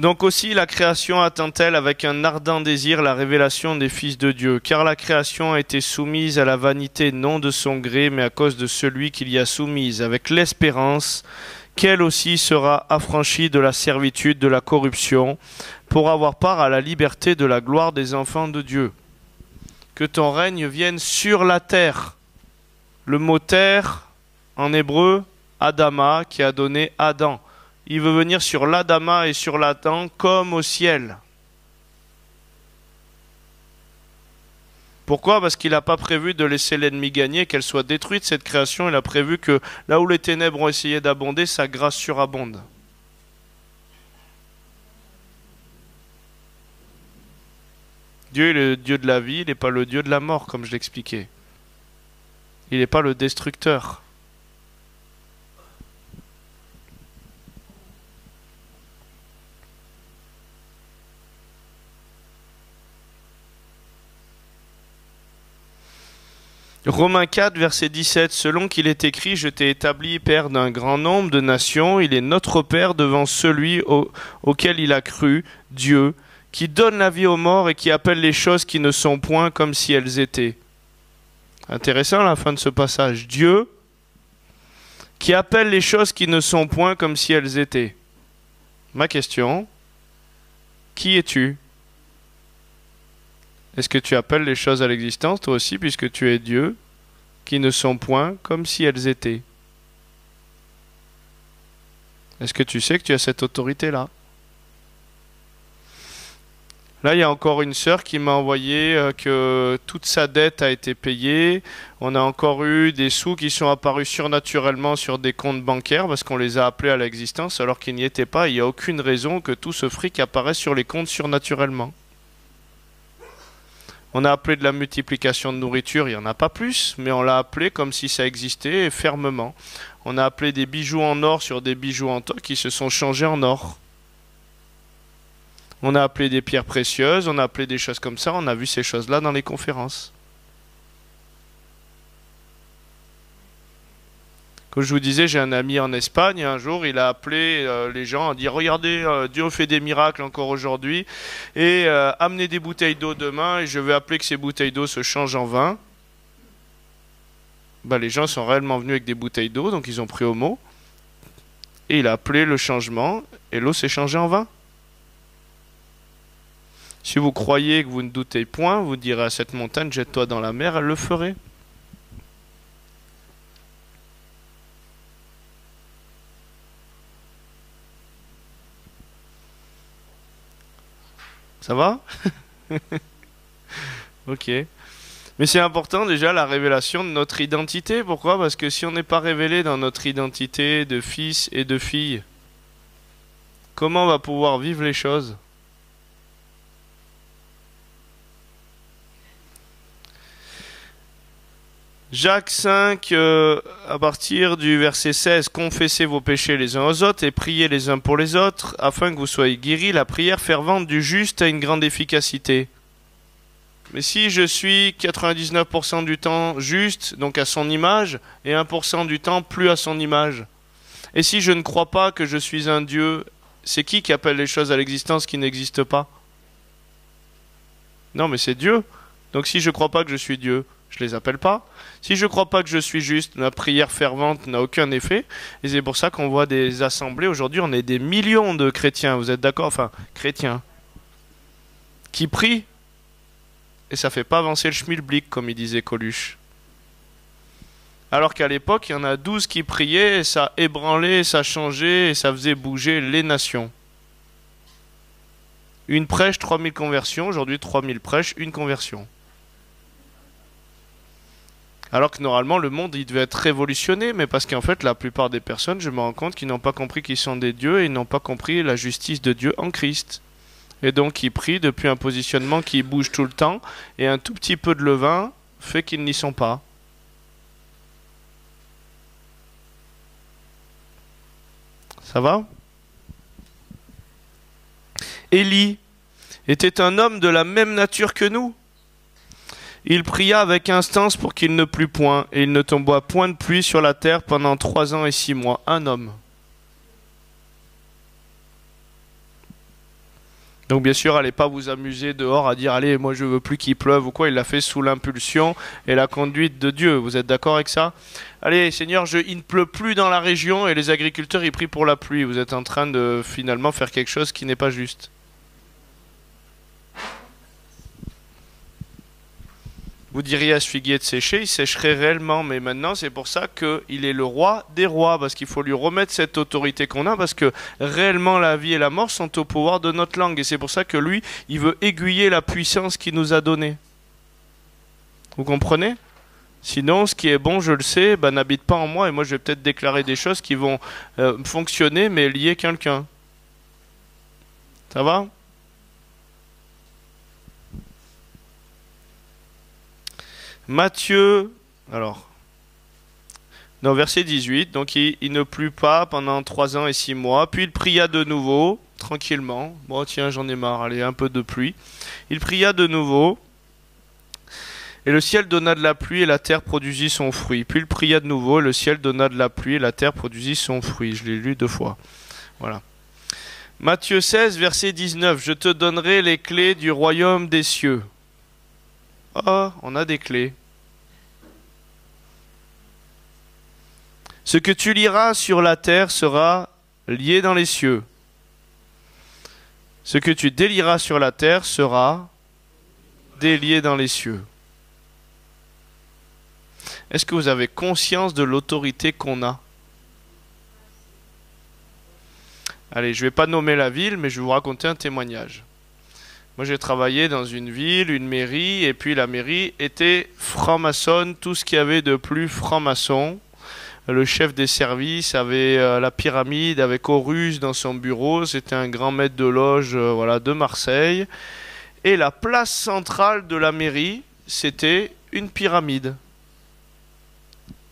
Donc aussi la création attend-elle avec un ardent désir la révélation des fils de Dieu, car la création a été soumise à la vanité non de son gré, mais à cause de celui qui l'y a soumise, avec l'espérance qu'elle aussi sera affranchie de la servitude de la corruption, pour avoir part à la liberté de la gloire des enfants de Dieu. Que ton règne vienne sur la terre. Le mot terre, en hébreu, Adama, qui a donné Adam. Il veut venir sur l'Adama et sur l'Adam comme au ciel. Pourquoi? Parce qu'il n'a pas prévu de laisser l'ennemi gagner, qu'elle soit détruite, cette création. Il a prévu que là où les ténèbres ont essayé d'abonder, sa grâce surabonde. Dieu est le Dieu de la vie, il n'est pas le Dieu de la mort, comme je l'expliquais. Il n'est pas le destructeur. Romains 4, verset 17, selon qu'il est écrit, je t'ai établi père d'un grand nombre de nations, il est notre père devant celui auquel il a cru, Dieu, qui donne la vie aux morts et qui appelle les choses qui ne sont point comme si elles étaient. Intéressant la fin de ce passage. Dieu qui appelle les choses qui ne sont point comme si elles étaient. Ma question, qui es-tu? Est-ce que tu appelles les choses à l'existence, toi aussi, puisque tu es Dieu, qui ne sont point comme si elles étaient? Est-ce que tu sais que tu as cette autorité-là? Là, il y a encore une sœur qui m'a envoyé que toute sa dette a été payée. On a encore eu des sous qui sont apparus surnaturellement sur des comptes bancaires parce qu'on les a appelés à l'existence alors qu'ils n'y étaient pas. Il n'y a aucune raison que tout ce fric apparaisse sur les comptes surnaturellement. On a appelé de la multiplication de nourriture, il n'y en a pas plus, mais on l'a appelé comme si ça existait et fermement. On a appelé des bijoux en or sur des bijoux en toc qui se sont changés en or. On a appelé des pierres précieuses, on a appelé des choses comme ça, on a vu ces choses-là dans les conférences. Comme je vous disais, j'ai un ami en Espagne, et un jour il a appelé les gens à dire « Regardez, Dieu fait des miracles encore aujourd'hui, et amenez des bouteilles d'eau demain, et je vais appeler que ces bouteilles d'eau se changent en vin. » Ben, les gens sont réellement venus avec des bouteilles d'eau, donc ils ont pris au mot. Et il a appelé le changement, et l'eau s'est changée en vin. Si vous croyez que vous ne doutez point, vous direz à cette montagne, jette-toi dans la mer, elle le ferait. Ça va? Ok. Mais c'est important déjà la révélation de notre identité. Pourquoi? Parce que si on n'est pas révélé dans notre identité de fils et de fille, comment on va pouvoir vivre les choses? Jacques 5, à partir du verset 16, confessez vos péchés les uns aux autres et priez les uns pour les autres, afin que vous soyez guéris. La prière fervente du juste a une grande efficacité. Mais si je suis 99% du temps juste, donc à son image, et 1% du temps plus à son image, et si je ne crois pas que je suis un Dieu, c'est qui appelle les choses à l'existence qui n'existent pas? Non, mais c'est Dieu. Donc si je ne crois pas que je suis Dieu, je les appelle pas. Si je ne crois pas que je suis juste, ma prière fervente n'a aucun effet. Et c'est pour ça qu'on voit des assemblées. Aujourd'hui, on est des millions de chrétiens, vous êtes d'accord? Enfin, chrétiens. Qui prient. Et ça ne fait pas avancer le schmilblick, comme il disait Coluche. Alors qu'à l'époque, il y en a 12 qui priaient, et ça ébranlait, ça changeait, et ça faisait bouger les nations. Une prêche, 3000 conversions. Aujourd'hui, 3000 prêches, une conversion. Alors que normalement, le monde, il devait être révolutionné, mais parce qu'en fait, la plupart des personnes, je me rends compte qu'ils n'ont pas compris qu'ils sont des dieux et ils n'ont pas compris la justice de Dieu en Christ. Et donc, ils prient depuis un positionnement qui bouge tout le temps, et un tout petit peu de levain fait qu'ils n'y sont pas. Ça va? Élie était un homme de la même nature que nous. Il pria avec instance pour qu'il ne plût point, et il ne tomba point de pluie sur la terre pendant 3 ans et 6 mois. Un homme. Donc bien sûr, allez pas vous amuser dehors à dire allez, moi je veux plus qu'il pleuve ou quoi. Il l'a fait sous l'impulsion et la conduite de Dieu. Vous êtes d'accord avec ça? Allez, Seigneur, il ne pleut plus dans la région et les agriculteurs ils prient pour la pluie. Vous êtes en train de finalement faire quelque chose qui n'est pas juste. Vous diriez à ce figuier de sécher, il sécherait réellement, mais maintenant c'est pour ça qu'il est le roi des rois, parce qu'il faut lui remettre cette autorité qu'on a, parce que réellement la vie et la mort sont au pouvoir de notre langue, et c'est pour ça que lui, il veut aiguiller la puissance qu'il nous a donnée. Vous comprenez? Sinon, ce qui est bon, je le sais, n'habite pas en moi, et moi je vais peut-être déclarer des choses qui vont fonctionner, mais lier quelqu'un. Ça va? Matthieu, verset 18, donc il ne plut pas pendant 3 ans et 6 mois, puis il pria de nouveau, tranquillement, bon tiens j'en ai marre, allez un peu de pluie, il pria de nouveau, et le ciel donna de la pluie et la terre produisit son fruit, puis il pria de nouveau, et le ciel donna de la pluie et la terre produisit son fruit, je l'ai lu 2 fois, voilà. Matthieu 16, verset 19, je te donnerai les clés du royaume des cieux. Oh, on a des clés. Ce que tu liras sur la terre sera lié dans les cieux. Ce que tu délieras sur la terre sera délié dans les cieux. Est-ce que vous avez conscience de l'autorité qu'on a? Allez, je ne vais pas nommer la ville, mais je vais vous raconter un témoignage. Moi, j'ai travaillé dans une ville, une mairie, et puis la mairie était franc-maçonne, tout ce qu'il y avait de plus franc-maçon. Le chef des services avait la pyramide avec Horus dans son bureau, c'était un grand maître de loge de Marseille. Et la place centrale de la mairie, c'était une pyramide.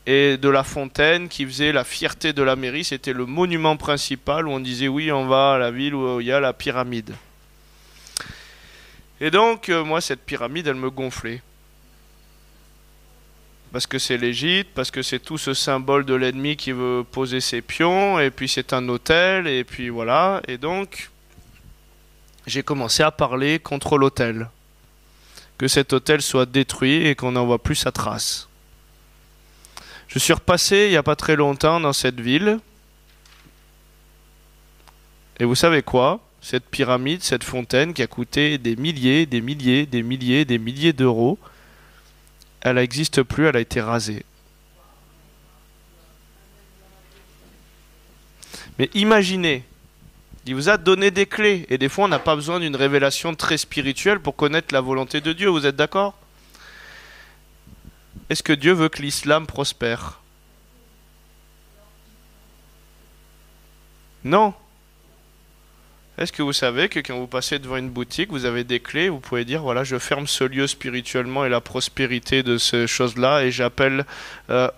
Et de la fontaine qui faisait la fierté de la mairie, c'était le monument principal où on disait oui, on va à la ville où il y a la pyramide. Et donc, moi, cette pyramide, elle me gonflait. Parce que c'est l'Égypte, parce que c'est tout ce symbole de l'ennemi qui veut poser ses pions, et puis c'est un autel, et puis voilà. Et donc, j'ai commencé à parler contre l'autel. Que cet autel soit détruit et qu'on n'en voit plus sa trace. Je suis repassé il n'y a pas très longtemps dans cette ville. Et vous savez quoi? Cette pyramide, cette fontaine qui a coûté des milliers d'euros, elle n'existe plus, elle a été rasée. Mais imaginez, il vous a donné des clés, et des fois on n'a pas besoin d'une révélation très spirituelle pour connaître la volonté de Dieu, vous êtes d'accord? Est-ce que Dieu veut que l'islam prospère? Non. Est-ce que vous savez que quand vous passez devant une boutique, vous avez des clés, vous pouvez dire, voilà, je ferme ce lieu spirituellement et la prospérité de ces choses-là, et j'appelle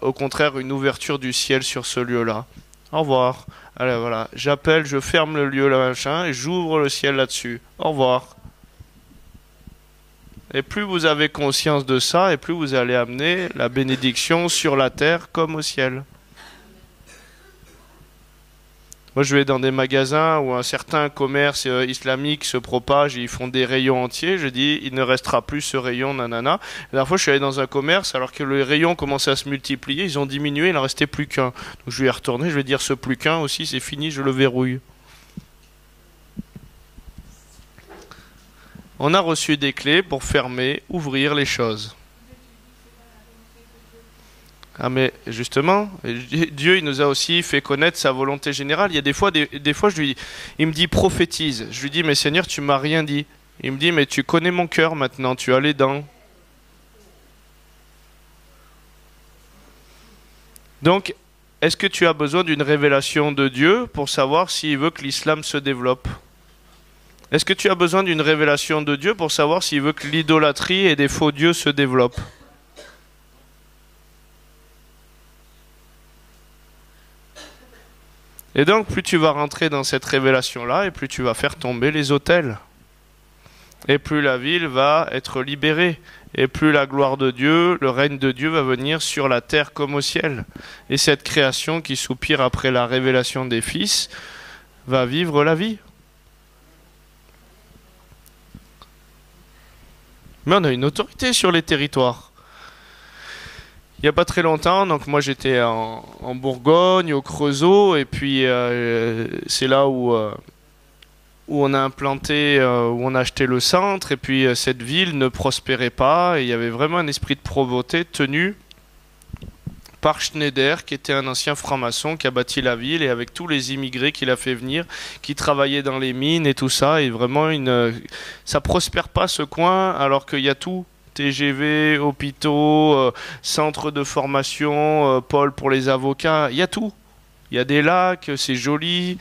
au contraire une ouverture du ciel sur ce lieu-là. Au revoir. Allez, voilà, j'appelle, je ferme le lieu là, machin, et j'ouvre le ciel là-dessus. Au revoir. Et plus vous avez conscience de ça, et plus vous allez amener la bénédiction sur la terre comme au ciel. Moi, je vais dans des magasins où un certain commerce islamique se propage et ils font des rayons entiers. Je dis, il ne restera plus ce rayon, nanana. La dernière fois, je suis allé dans un commerce, alors que les rayons commençaient à se multiplier, ils ont diminué, il n'en restait plus qu'un. Donc, je vais y retourner, je vais dire, ce plus qu'un aussi, c'est fini, je le verrouille. On a reçu des clés pour fermer, ouvrir les choses. Ah mais justement, Dieu il nous a aussi fait connaître sa volonté générale. Il y a des fois il me dit prophétise. Je lui dis mais Seigneur tu m'as rien dit. Il me dit mais tu connais mon cœur maintenant, tu as les dents. Donc est-ce que tu as besoin d'une révélation de Dieu pour savoir s'il veut que l'islam se développe? Est-ce que tu as besoin d'une révélation de Dieu pour savoir s'il veut que l'idolâtrie et des faux dieux se développent? Et donc, plus tu vas rentrer dans cette révélation-là, et plus tu vas faire tomber les autels. Et plus la ville va être libérée. Et plus la gloire de Dieu, le règne de Dieu va venir sur la terre comme au ciel. Et cette création qui soupire après la révélation des fils va vivre la vie. Mais on a une autorité sur les territoires. Il n'y a pas très longtemps, donc moi j'étais en Bourgogne, au Creusot, et puis c'est là où on a implanté, où on a acheté le centre, et puis cette ville ne prospérait pas, et il y avait vraiment un esprit de pauvreté tenu par Schneider, qui était un ancien franc-maçon qui a bâti la ville, et avec tous les immigrés qu'il a fait venir, qui travaillaient dans les mines et tout ça, et vraiment ça prospère pas ce coin, alors qu'il y a tout. TGV, hôpitaux, centre de formation, pôle pour les avocats, il y a tout. Il y a des lacs, c'est joli.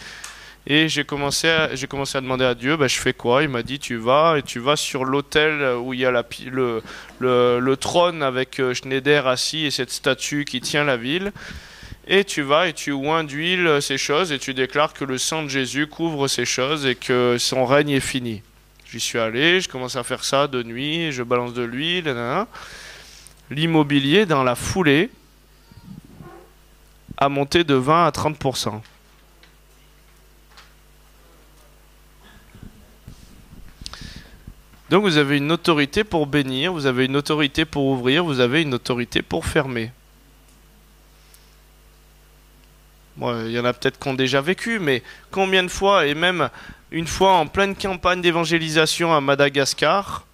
Et j'ai commencé à demander à Dieu, je fais quoi? Il m'a dit, tu vas sur l'autel où il y a le trône avec Schneider assis et cette statue qui tient la ville. Et tu vas et tu oins d'huile ces choses et tu déclares que le sang de Jésus couvre ces choses et que son règne est fini. J'y suis allé, je commence à faire ça de nuit, je balance de l'huile, l'immobilier dans la foulée a monté de 20 à 30%. Donc vous avez une autorité pour bénir, vous avez une autorité pour ouvrir, vous avez une autorité pour fermer. Bon, il y en a peut-être qui ont déjà vécu, mais combien de fois, et même une fois en pleine campagne d'évangélisation à Madagascar,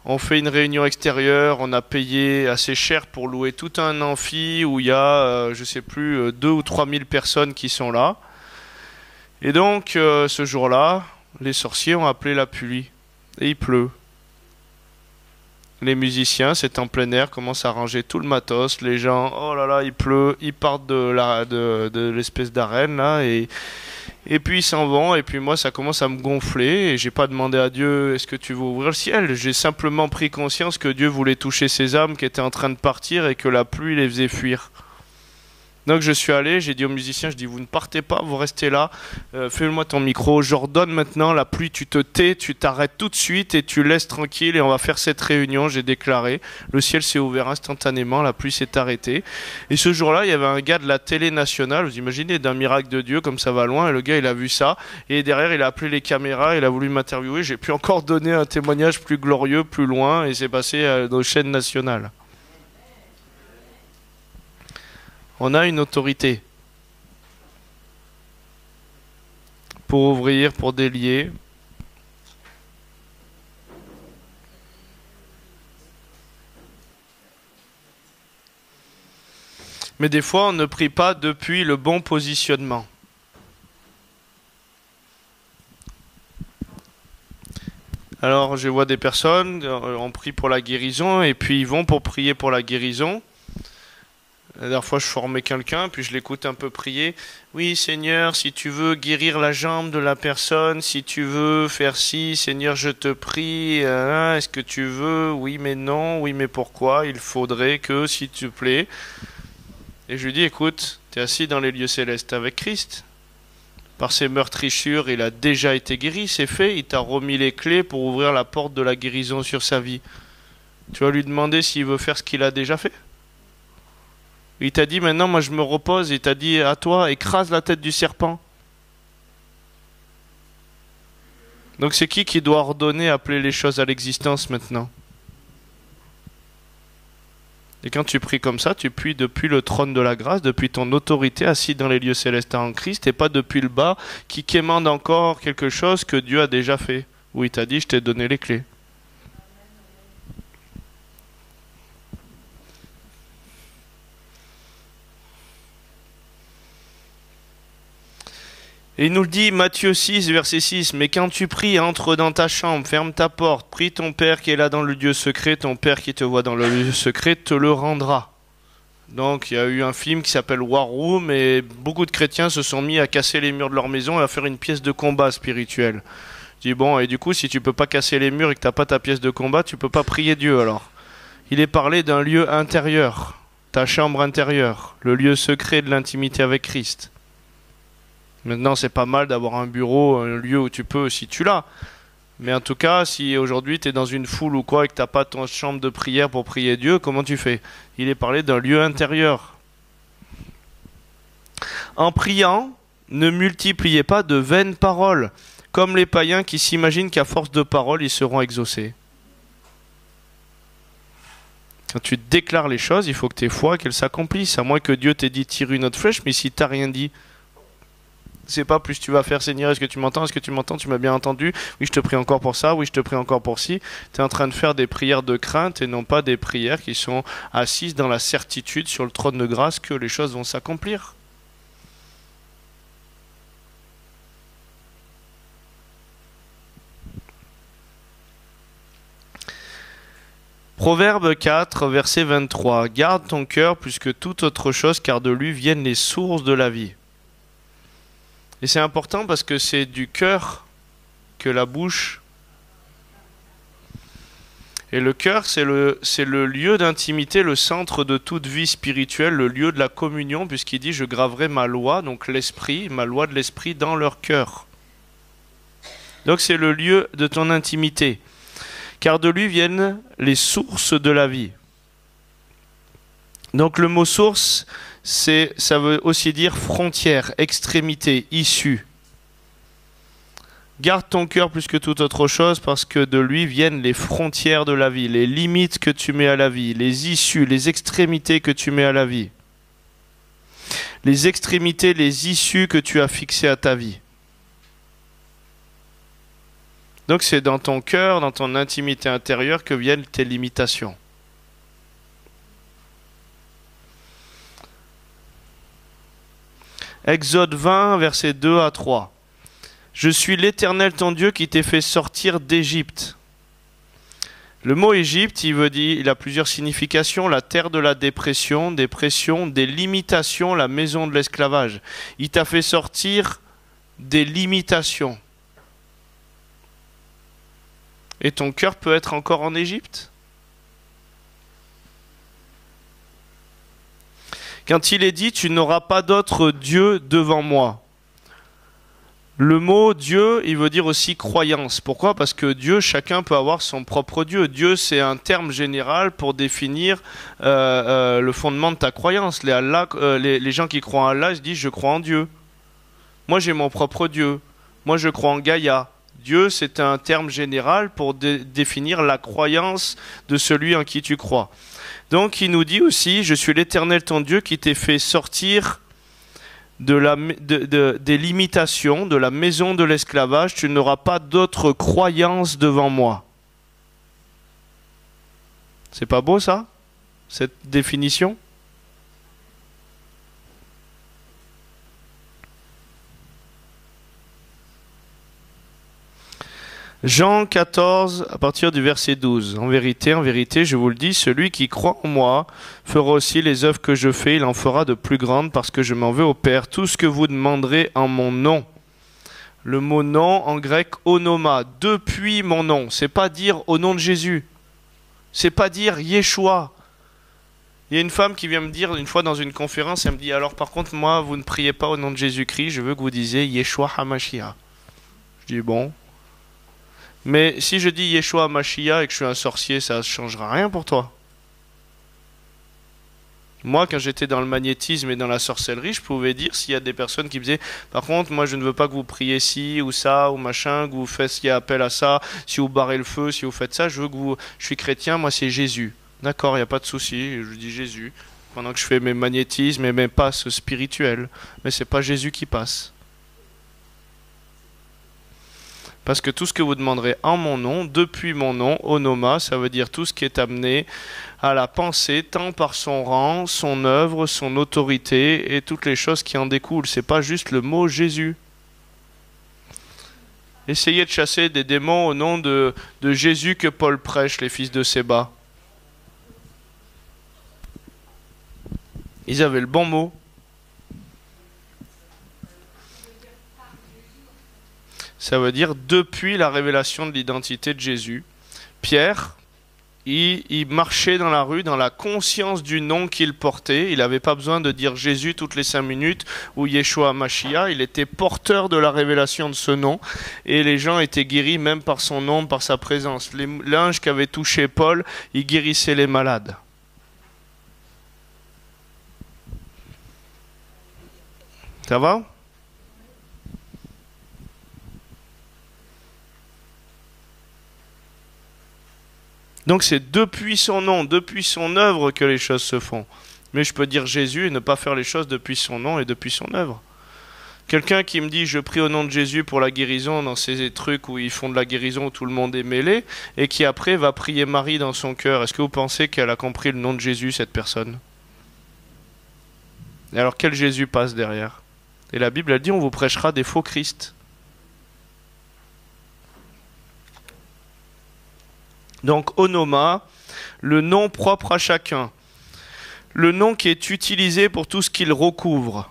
on fait une réunion extérieure, on a payé assez cher pour louer tout un amphi où il y a, je sais plus, 2 ou 3 000 personnes qui sont là. Et donc, ce jour-là, les sorciers ont appelé la pluie. Et il pleut. Les musiciens, c'est en plein air, commencent à ranger tout le matos. Les gens, oh là là, il pleut, ils partent de l'espèce d'arène là, et puis ils s'en vont. Et puis moi, ça commence à me gonfler. Et j'ai pas demandé à Dieu, est-ce que tu veux ouvrir le ciel? J'ai simplement pris conscience que Dieu voulait toucher ces âmes qui étaient en train de partir et que la pluie les faisait fuir. Donc je suis allé, j'ai dit aux musiciens, je dis vous ne partez pas, vous restez là, fais-moi ton micro, j'ordonne maintenant la pluie, tu te tais, tu t'arrêtes tout de suite et tu laisses tranquille et on va faire cette réunion, j'ai déclaré. Le ciel s'est ouvert instantanément, la pluie s'est arrêtée. Et ce jour-là, il y avait un gars de la télé nationale, vous imaginez, d'un miracle de Dieu, comme ça va loin, et le gars il a vu ça, et derrière il a appelé les caméras, il a voulu m'interviewer, j'ai pu encore donner un témoignage plus glorieux, plus loin, et c'est passé à nos chaînes nationales. On a une autorité pour ouvrir, pour délier. Mais des fois, on ne prie pas depuis le bon positionnement. Alors, je vois des personnes, on prie pour la guérison, et puis ils vont pour prier pour la guérison. La dernière fois, je formais quelqu'un, puis je l'écoute un peu prier. Oui, Seigneur, si tu veux guérir la jambe de la personne, si tu veux faire ci, Seigneur, je te prie. Est-ce que tu veux? Oui, mais non. Oui, mais pourquoi? Il faudrait que, s'il te plaît. Et je lui dis, écoute, tu es assis dans les lieux célestes avec Christ. Par ses meurtrissures, il a déjà été guéri, c'est fait. Il t'a remis les clés pour ouvrir la porte de la guérison sur sa vie. Tu vas lui demander s'il veut faire ce qu'il a déjà fait? Il t'a dit, maintenant, moi je me repose. Il t'a dit, à toi, écrase la tête du serpent. Donc c'est qui doit ordonner, appeler les choses à l'existence maintenant? Et quand tu pries comme ça, tu pries depuis le trône de la grâce, depuis ton autorité assis dans les lieux célestes en Christ, et pas depuis le bas qui quémande encore quelque chose que Dieu a déjà fait. Où il t'a dit, je t'ai donné les clés. Et il nous le dit, Matthieu 6, verset 6, « Mais quand tu pries, entre dans ta chambre, ferme ta porte, prie ton Père qui est là dans le lieu secret, ton Père qui te voit dans le lieu secret te le rendra. » Donc il y a eu un film qui s'appelle War Room, et beaucoup de chrétiens se sont mis à casser les murs de leur maison et à faire une pièce de combat spirituel. Je dis, bon, et du coup, si tu peux pas casser les murs et que tu n'as pas ta pièce de combat, tu peux pas prier Dieu alors. Il est parlé d'un lieu intérieur, ta chambre intérieure, le lieu secret de l'intimité avec Christ. Maintenant, c'est pas mal d'avoir un bureau, un lieu où tu peux, si tu l'as. Mais en tout cas, si aujourd'hui tu es dans une foule ou quoi et que tu n'as pas ton chambre de prière pour prier Dieu, comment tu fais? Il est parlé d'un lieu intérieur. En priant, ne multipliez pas de vaines paroles, comme les païens qui s'imaginent qu'à force de paroles, ils seront exaucés. Quand tu déclares les choses, il faut que tu aies foi qu'elles s'accomplissent. À moins que Dieu t'ait dit tire une autre flèche, mais si t'as rien dit, c'est pas plus tu vas faire Seigneur, est-ce que tu m'entends, est-ce que tu m'entends, tu m'as bien entendu, oui je te prie encore pour ça, oui je te prie encore pour ci. Tu es en train de faire des prières de crainte et non pas des prières qui sont assises dans la certitude sur le trône de grâce que les choses vont s'accomplir. Proverbe 4, verset 23. Garde ton cœur plus que toute autre chose, car de lui viennent les sources de la vie. Et c'est important parce que c'est du cœur que la bouche... Et le cœur, c'est le lieu d'intimité, le centre de toute vie spirituelle, le lieu de la communion, puisqu'il dit « Je graverai ma loi », donc l'esprit, ma loi de l'esprit dans leur cœur. Donc c'est le lieu de ton intimité. Car de lui viennent les sources de la vie. Donc le mot source, ça veut aussi dire frontière, extrémité, issue. Garde ton cœur plus que toute autre chose parce que de lui viennent les frontières de la vie, les limites que tu mets à la vie, les issues, les extrémités que tu mets à la vie. Les extrémités, les issues que tu as fixées à ta vie. Donc c'est dans ton cœur, dans ton intimité intérieure que viennent tes limitations. Exode 20, versets 2 à 3. Je suis l'Éternel ton Dieu qui t'ai fait sortir d'Égypte. Le mot Égypte, il a plusieurs significations. La terre de la dépression, des pressions, des limitations, la maison de l'esclavage. Il t'a fait sortir des limitations. Et ton cœur peut être encore en Égypte? Quand il est dit, tu n'auras pas d'autre Dieu devant moi. Le mot Dieu, il veut dire aussi croyance. Pourquoi? Parce que Dieu, chacun peut avoir son propre Dieu. Dieu, c'est un terme général pour définir le fondement de ta croyance. Les gens qui croient en Allah, ils se disent, je crois en Dieu. Moi, j'ai mon propre Dieu. Moi, je crois en Gaïa. Dieu, c'est un terme général pour définir la croyance de celui en qui tu crois. Donc, il nous dit aussi, je suis l'Éternel ton Dieu qui t'ai fait sortir des limitations, de la maison de l'esclavage. Tu n'auras pas d'autre croyance devant moi. C'est pas beau ça, cette définition? Jean 14, à partir du verset 12. En vérité, je vous le dis, celui qui croit en moi fera aussi les œuvres que je fais, il en fera de plus grandes parce que je m'en vais au Père. Tout ce que vous demanderez en mon nom. Le mot nom en grec, onoma, depuis mon nom. C'est pas dire au nom de Jésus. C'est pas dire Yeshua. Il y a une femme qui vient me dire une fois dans une conférence, elle me dit, alors par contre, moi, vous ne priez pas au nom de Jésus-Christ, je veux que vous disiez Yeshua HaMashiach. Je dis bon. Mais si je dis Yeshua HaMashiach et que je suis un sorcier, ça ne changera rien pour toi. Moi, quand j'étais dans le magnétisme et dans la sorcellerie, je pouvais dire s'il y a des personnes qui me disaient par contre, moi je ne veux pas que vous priez ci ou ça ou machin, que vous fassiez appel à ça, si vous barrez le feu, si vous faites ça, je veux que vous... Je suis chrétien, moi c'est Jésus. D'accord, il n'y a pas de souci, je dis Jésus. Pendant que je fais mes magnétismes et mes passes spirituelles. Mais c'est pas Jésus qui passe. Parce que tout ce que vous demanderez en mon nom, depuis mon nom, onoma, ça veut dire tout ce qui est amené à la pensée, tant par son rang, son œuvre, son autorité et toutes les choses qui en découlent. C'est pas juste le mot Jésus. Essayez de chasser des démons au nom de Jésus que Paul prêche, les fils de Séba. Ils avaient le bon mot. Ça veut dire depuis la révélation de l'identité de Jésus. Pierre, il marchait dans la rue dans la conscience du nom qu'il portait. Il n'avait pas besoin de dire Jésus toutes les 5 minutes ou Yeshua HaMashiach. Il était porteur de la révélation de ce nom. Et les gens étaient guéris même par son nom, par sa présence. L'ange qui avait touché Paul, il guérissait les malades. Ça va ? Donc c'est depuis son nom, depuis son œuvre que les choses se font. Mais je peux dire Jésus et ne pas faire les choses depuis son nom et depuis son œuvre. Quelqu'un qui me dit je prie au nom de Jésus pour la guérison dans ces trucs où ils font de la guérison où tout le monde est mêlé et qui après va prier Marie dans son cœur. Est-ce que vous pensez qu'elle a compris le nom de Jésus, cette personne? Et alors quel Jésus passe derrière? Et la Bible a dit on vous prêchera des faux Christ. Donc onoma, le nom propre à chacun. Le nom qui est utilisé pour tout ce qu'il recouvre.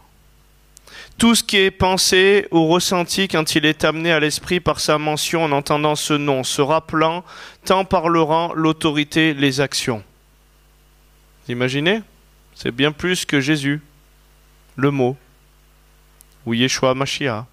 Tout ce qui est pensé ou ressenti quand il est amené à l'esprit par sa mention en entendant ce nom, se rappelant tant par le rang, l'autorité, les actions. Vous imaginez? C'est bien plus que Jésus, le mot, ou Yeshua Mashiach.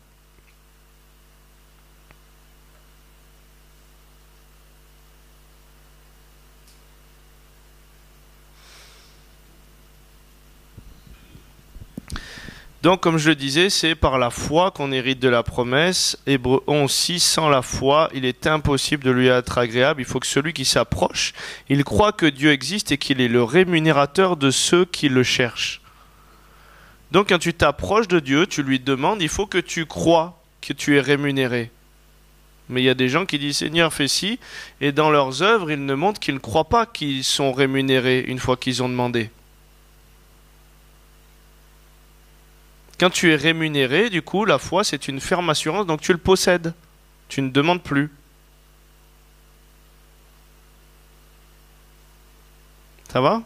Donc, comme je le disais, c'est par la foi qu'on hérite de la promesse. Hébreux 11:6, sans la foi, il est impossible de lui être agréable. Il faut que celui qui s'approche, il croit que Dieu existe et qu'il est le rémunérateur de ceux qui le cherchent. Donc, quand tu t'approches de Dieu, tu lui demandes, il faut que tu crois que tu es rémunéré. Mais il y a des gens qui disent, Seigneur, fais ci, et dans leurs œuvres, ils ne montrent qu'ils ne croient pas qu'ils sont rémunérés une fois qu'ils ont demandé. Quand tu es rémunéré, du coup, la foi, c'est une ferme assurance, donc tu le possèdes. Tu ne demandes plus. Ça va?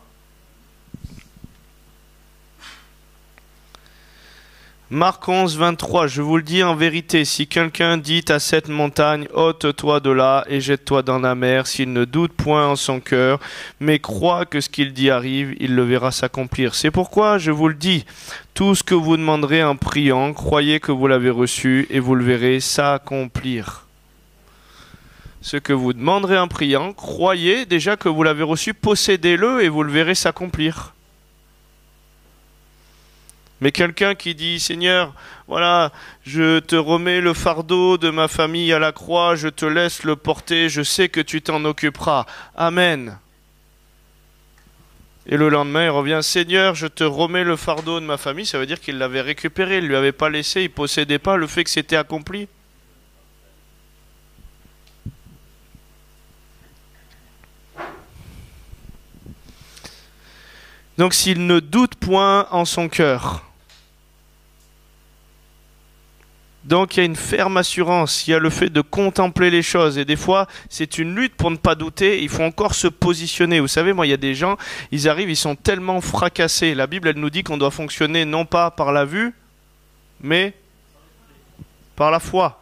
Marc 11, 23, je vous le dis en vérité, si quelqu'un dit à cette montagne, ôte-toi de là et jette-toi dans la mer, s'il ne doute point en son cœur, mais croit que ce qu'il dit arrive, il le verra s'accomplir. C'est pourquoi je vous le dis, tout ce que vous demanderez en priant, croyez que vous l'avez reçu et vous le verrez s'accomplir. Ce que vous demanderez en priant, croyez déjà que vous l'avez reçu, possédez-le et vous le verrez s'accomplir. Mais quelqu'un qui dit, Seigneur, voilà, je te remets le fardeau de ma famille à la croix, je te laisse le porter, je sais que tu t'en occuperas. Amen. Et le lendemain, il revient, Seigneur, je te remets le fardeau de ma famille. Ça veut dire qu'il l'avait récupéré, il ne lui avait pas laissé, il ne possédait pas le fait que c'était accompli. Donc s'il ne doute point en son cœur. Donc il y a une ferme assurance, il y a le fait de contempler les choses. Et des fois, c'est une lutte pour ne pas douter, il faut encore se positionner. Vous savez, moi, il y a des gens, ils arrivent, ils sont tellement fracassés. La Bible, elle nous dit qu'on doit fonctionner non pas par la vue, mais par la foi.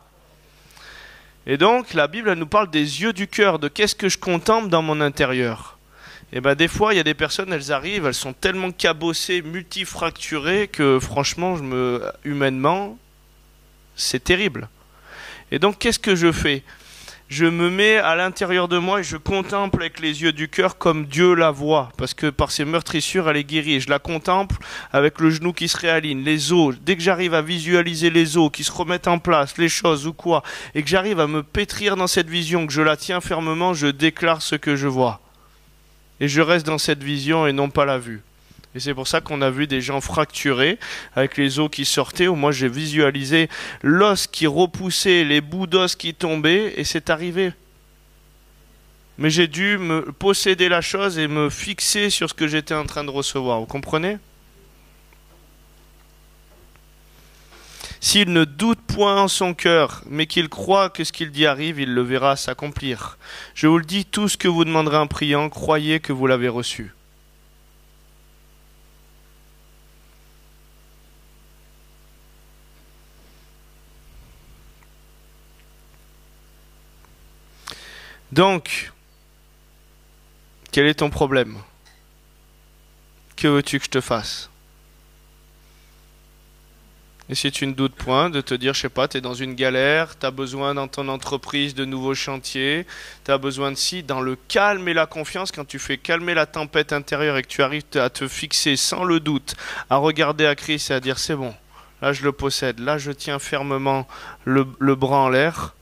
Et donc, la Bible, elle nous parle des yeux du cœur, de qu'est-ce que je contemple dans mon intérieur. Et bien, des fois, il y a des personnes, elles arrivent, elles sont tellement cabossées, multifracturées, que franchement, humainement, c'est terrible. Et donc, qu'est-ce que je fais? Je me mets à l'intérieur de moi et je contemple avec les yeux du cœur comme Dieu la voit. Parce que par ses meurtrissures, elle est guérie. Et je la contemple avec le genou qui se réaligne, les os. Dès que j'arrive à visualiser les os qui se remettent en place, les choses ou quoi, et que j'arrive à me pétrir dans cette vision, que je la tiens fermement, je déclare ce que je vois. Et je reste dans cette vision et non pas la vue. Et c'est pour ça qu'on a vu des gens fracturés, avec les os qui sortaient, où moi j'ai visualisé l'os qui repoussait, les bouts d'os qui tombaient, et c'est arrivé. Mais j'ai dû me posséder la chose et me fixer sur ce que j'étais en train de recevoir. Vous comprenez? S'il ne doute point en son cœur, mais qu'il croit que ce qu'il dit arrive, il le verra s'accomplir. Je vous le dis, tout ce que vous demanderez en priant, croyez que vous l'avez reçu. Donc, quel est ton problème? Que veux-tu que je te fasse? Et si tu ne doutes point, de te dire, je sais pas, tu es dans une galère, tu as besoin dans ton entreprise de nouveaux chantiers, tu as besoin de ci, dans le calme et la confiance, quand tu fais calmer la tempête intérieure et que tu arrives à te fixer sans le doute, à regarder à Christ et à dire, c'est bon, là je le possède, là je tiens fermement le bras en l'air.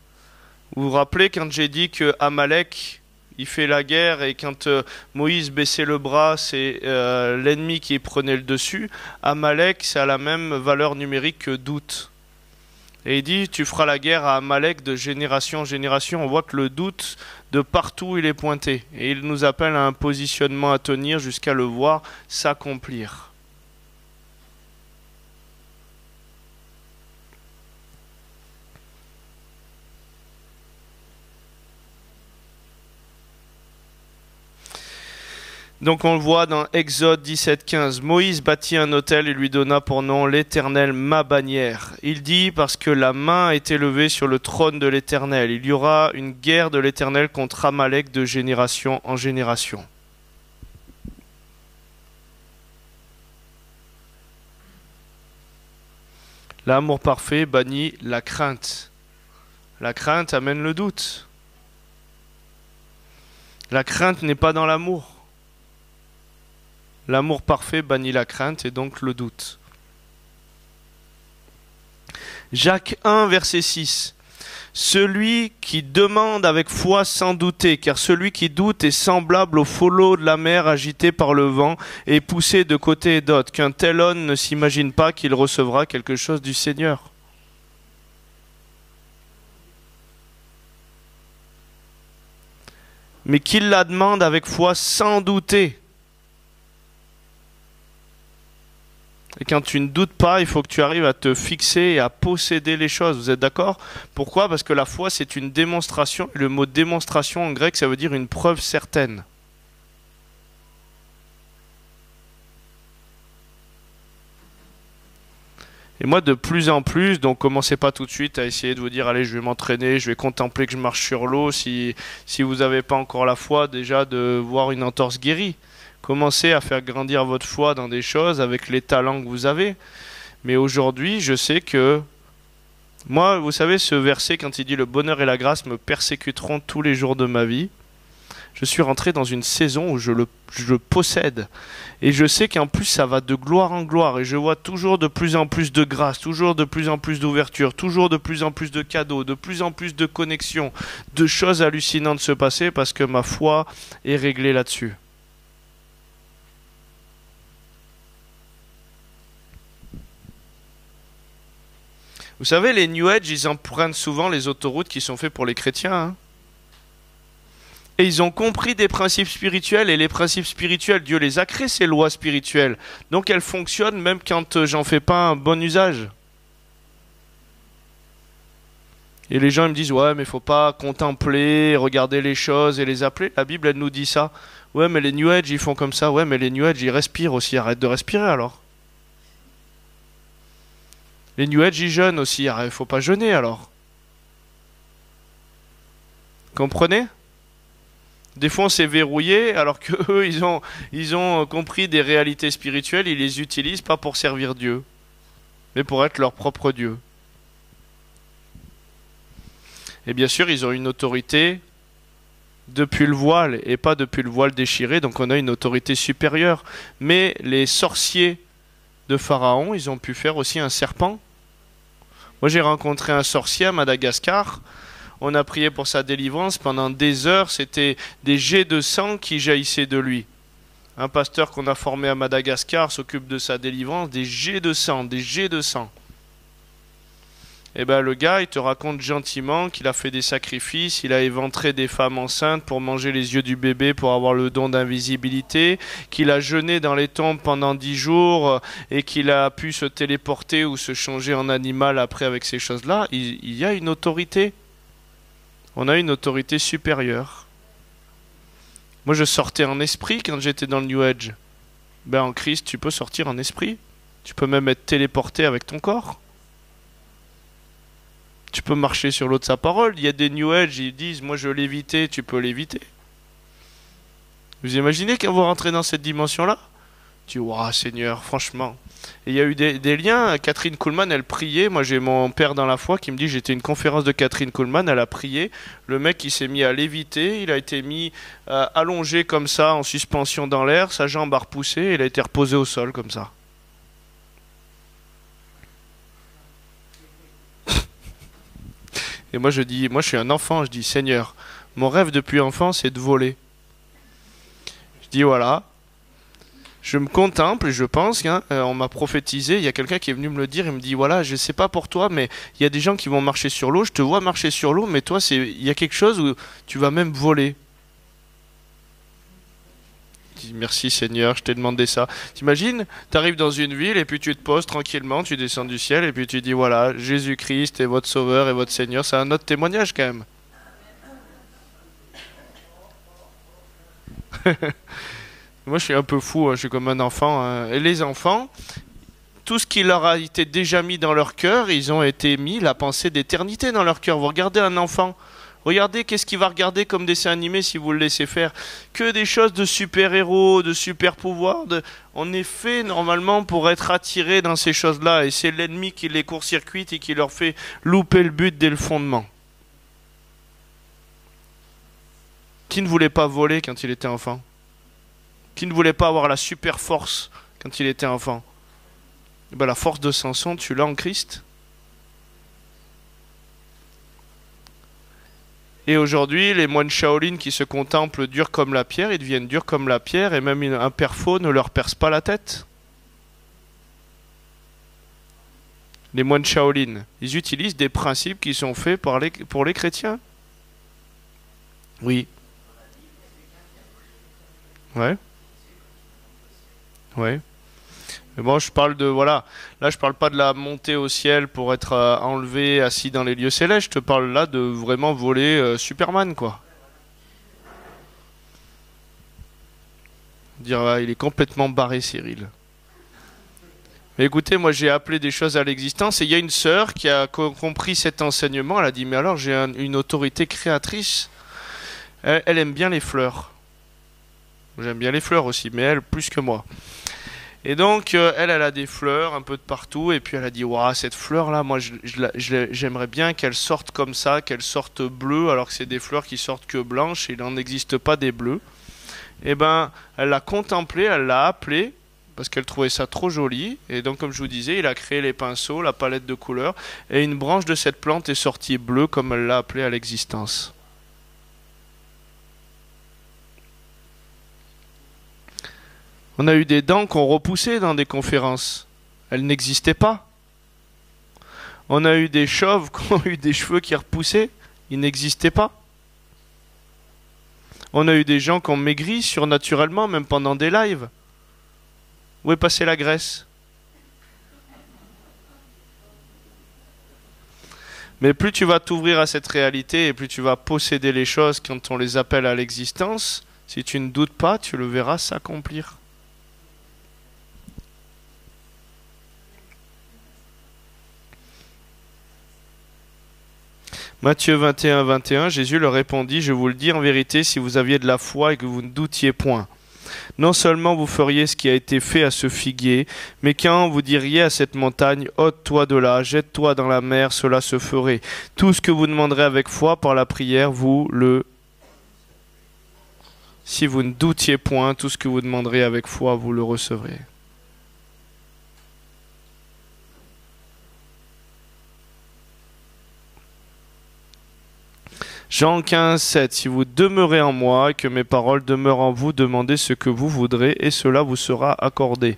Vous vous rappelez quand j'ai dit que Amalek, il fait la guerre et quand Moïse baissait le bras, c'est l'ennemi qui prenait le dessus. Amalek, ça a la même valeur numérique que doute. Et il dit, tu feras la guerre à Amalek de génération en génération. On voit que le doute, de partout, il est pointé. Et il nous appelle à un positionnement à tenir jusqu'à le voir s'accomplir. Donc on le voit dans Exode 17:15. Moïse bâtit un autel et lui donna pour nom l'Éternel ma bannière. Il dit parce que la main a été levée sur le trône de l'Éternel. Il y aura une guerre de l'Éternel contre Amalek de génération en génération. L'amour parfait bannit la crainte. La crainte amène le doute. La crainte n'est pas dans l'amour. L'amour parfait bannit la crainte et donc le doute. Jacques 1, verset 6. Celui qui demande avec foi sans douter, car celui qui doute est semblable au flot de la mer agité par le vent et poussé de côté et d'autre, qu'un tel homme ne s'imagine pas qu'il recevra quelque chose du Seigneur. Mais qu'il la demande avec foi sans douter. Et quand tu ne doutes pas, il faut que tu arrives à te fixer et à posséder les choses. Vous êtes d'accord? Pourquoi? Parce que la foi, c'est une démonstration. Le mot démonstration en grec, ça veut dire une preuve certaine. Et moi, de plus en plus, donc commencez pas tout de suite à essayer de vous dire, allez, je vais m'entraîner, je vais contempler que je marche sur l'eau. Si vous n'avez pas encore la foi, déjà de voir une entorse guérie. Commencez à faire grandir votre foi dans des choses avec les talents que vous avez. Mais aujourd'hui, je sais que... Moi, vous savez, ce verset, quand il dit « Le bonheur et la grâce me persécuteront tous les jours de ma vie », je suis rentré dans une saison où je le possède. Et je sais qu'en plus, ça va de gloire en gloire. Et je vois toujours de plus en plus de grâce, toujours de plus en plus d'ouverture, toujours de plus en plus de cadeaux, de plus en plus de connexions, de choses hallucinantes se passer parce que ma foi est réglée là-dessus. Vous savez, les New Age, ils empruntent souvent les autoroutes qui sont faites pour les chrétiens. Hein. Et ils ont compris des principes spirituels. Et les principes spirituels, Dieu les a créés, ces lois spirituelles. Donc elles fonctionnent même quand j'en fais pas un bon usage. Et les gens ils me disent, ouais, mais il faut pas contempler, regarder les choses et les appeler. La Bible, elle nous dit ça. Ouais, mais les New Age, ils font comme ça. Ouais, mais les New Age, ils respirent aussi. Arrête de respirer alors. Les New Age, ils jeûnent aussi. Il faut pas jeûner alors. Comprenez? Des fois, on s'est verrouillé alors qu'eux, ils ont compris des réalités spirituelles. Ils les utilisent pas pour servir Dieu, mais pour être leur propre Dieu. Et bien sûr, ils ont une autorité depuis le voile et pas depuis le voile déchiré. Donc on a une autorité supérieure. Mais les sorciers de Pharaon, ils ont pu faire aussi un serpent. Moi, j'ai rencontré un sorcier à Madagascar. On a prié pour sa délivrance pendant des heures. C'était des jets de sang qui jaillissaient de lui. Un pasteur qu'on a formé à Madagascar s'occupe de sa délivrance. Des jets de sang, des jets de sang. Et ben le gars, il te raconte gentiment qu'il a fait des sacrifices, il a éventré des femmes enceintes pour manger les yeux du bébé pour avoir le don d'invisibilité, qu'il a jeûné dans les tombes pendant 10 jours et qu'il a pu se téléporter ou se changer en animal après avec ces choses-là. Il y a une autorité. On a une autorité supérieure. Moi, je sortais en esprit quand j'étais dans le New Age. Ben en Christ, tu peux sortir en esprit. Tu peux même être téléporté avec ton corps. Tu peux marcher sur l'eau de sa parole. Il y a des New Age, ils disent, moi je l'évitais, tu peux l'éviter. Vous imaginez quand vous rentrez dans cette dimension-là? Tu dis, waouh Seigneur, franchement. Et il y a eu des liens. Catherine Kuhlman, elle priait. Moi j'ai mon père dans la foi qui me dit, j'étais à une conférence de Catherine Kuhlman, elle a prié. Le mec il s'est mis à léviter, il a été mis allongé comme ça, en suspension dans l'air, sa jambe a repoussé, et il a été reposé au sol comme ça. Et moi je dis, moi je suis un enfant, je dis Seigneur, Mon rêve depuis enfant, c'est de voler. Je dis voilà, je me contemple et je pense, hein, on m'a prophétisé, il y a quelqu'un qui est venu me le dire, il me dit voilà, je sais pas pour toi, mais il y a des gens qui vont marcher sur l'eau, je te vois marcher sur l'eau, mais toi, il y a quelque chose où tu vas même voler. Je dis merci Seigneur, je t'ai demandé ça. T'imagines, t'arrives dans une ville et puis tu te poses tranquillement, tu descends du ciel et puis tu dis voilà, Jésus-Christ est votre sauveur et votre Seigneur, c'est un autre témoignage quand même. Moi, je suis un peu fou, hein, je suis comme un enfant. Hein. Et les enfants, tout ce qui leur a été déjà mis dans leur cœur, ils ont été mis la pensée d'éternité dans leur cœur. Vous regardez un enfant, regardez qu'est-ce qu'il va regarder comme dessin animé si vous le laissez faire. Que des choses de super-héros, de super-pouvoirs. On est fait normalement pour être attiré dans ces choses-là. Et c'est l'ennemi qui les court-circuite et qui leur fait louper le but dès le fondement. Qui ne voulait pas voler quand il était enfant ? Qui ne voulait pas avoir la super force quand il était enfant? Et ben, la force de Samson, tu l'as en Christ. Et aujourd'hui, les moines Shaolin qui se contemplent durs comme la pierre, ils deviennent durs comme la pierre, et même un père faux ne leur perce pas la tête. Les moines Shaolin, ils utilisent des principes qui sont faits pour les chrétiens. Oui. Ouais. Ouais. Mais bon, je parle de, voilà, là je parle pas de la montée au ciel pour être enlevé, assis dans les lieux célestes, je te parle là de vraiment voler Superman, quoi. Dire, ah, il est complètement barré, Cyril. Mais écoutez, moi j'ai appelé des choses à l'existence, et il y a une sœur qui a compris cet enseignement, elle a dit, mais alors j'ai une autorité créatrice, elle aime bien les fleurs. J'aime bien les fleurs aussi, mais elle plus que moi. Et donc, elle a des fleurs un peu de partout. Et puis, elle a dit, waouh, cette fleur-là, moi, j'aimerais bien qu'elle sorte comme ça, qu'elle sorte bleue, alors que c'est des fleurs qui sortent que blanches et il n'en existe pas des bleus. Et ben, elle l'a contemplé, elle l'a appelé, parce qu'elle trouvait ça trop joli. Et donc, comme je vous disais, il a créé les pinceaux, la palette de couleurs. Et une branche de cette plante est sortie bleue, comme elle l'a appelée à l'existence. On a eu des dents qu'on repoussait dans des conférences. Elles n'existaient pas. On a eu des chauves qui ont eu des cheveux qui repoussaient. Ils n'existaient pas. On a eu des gens qui ont maigri surnaturellement, même pendant des lives. Où est passée la graisse? Mais plus tu vas t'ouvrir à cette réalité et plus tu vas posséder les choses quand on les appelle à l'existence, si tu ne doutes pas, tu le verras s'accomplir. Matthieu 21, 21, Jésus leur répondit, je vous le dis en vérité, si vous aviez de la foi et que vous ne doutiez point, non seulement vous feriez ce qui a été fait à ce figuier, mais quand vous diriez à cette montagne, ôte-toi de là, jette-toi dans la mer, cela se ferait. Tout ce que vous demanderez avec foi par la prière, vous le... Si vous ne doutiez point, tout ce que vous demanderez avec foi, vous le recevrez. Jean 15, 7. Si vous demeurez en moi et que mes paroles demeurent en vous, demandez ce que vous voudrez et cela vous sera accordé.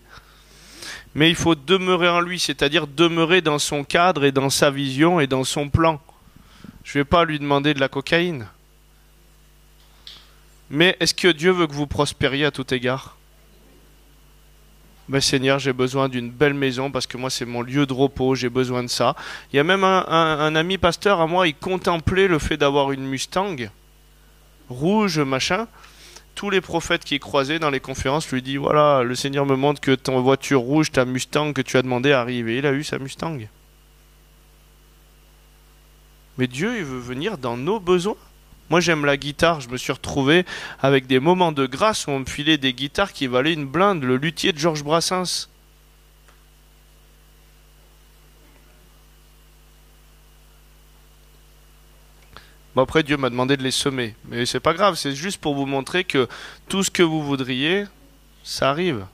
Mais il faut demeurer en lui, c'est-à-dire demeurer dans son cadre et dans sa vision et dans son plan. Je ne vais pas lui demander de la cocaïne. Mais est-ce que Dieu veut que vous prospériez à tout égard? Ben Seigneur, j'ai besoin d'une belle maison parce que moi c'est mon lieu de repos, j'ai besoin de ça. Il y a même un ami pasteur à moi, il contemplait le fait d'avoir une Mustang rouge, machin. Tous les prophètes qui croisaient dans les conférences lui disent, voilà, le Seigneur me montre que ta voiture rouge, ta Mustang que tu as demandé arrive. Et il a eu sa Mustang. Mais Dieu, il veut venir dans nos besoins. Moi j'aime la guitare, je me suis retrouvé avec des moments de grâce où on me filait des guitares qui valaient une blinde, le luthier de Georges Brassens. Bon après Dieu m'a demandé de les semer, mais c'est pas grave, c'est juste pour vous montrer que tout ce que vous voudriez, ça arrive.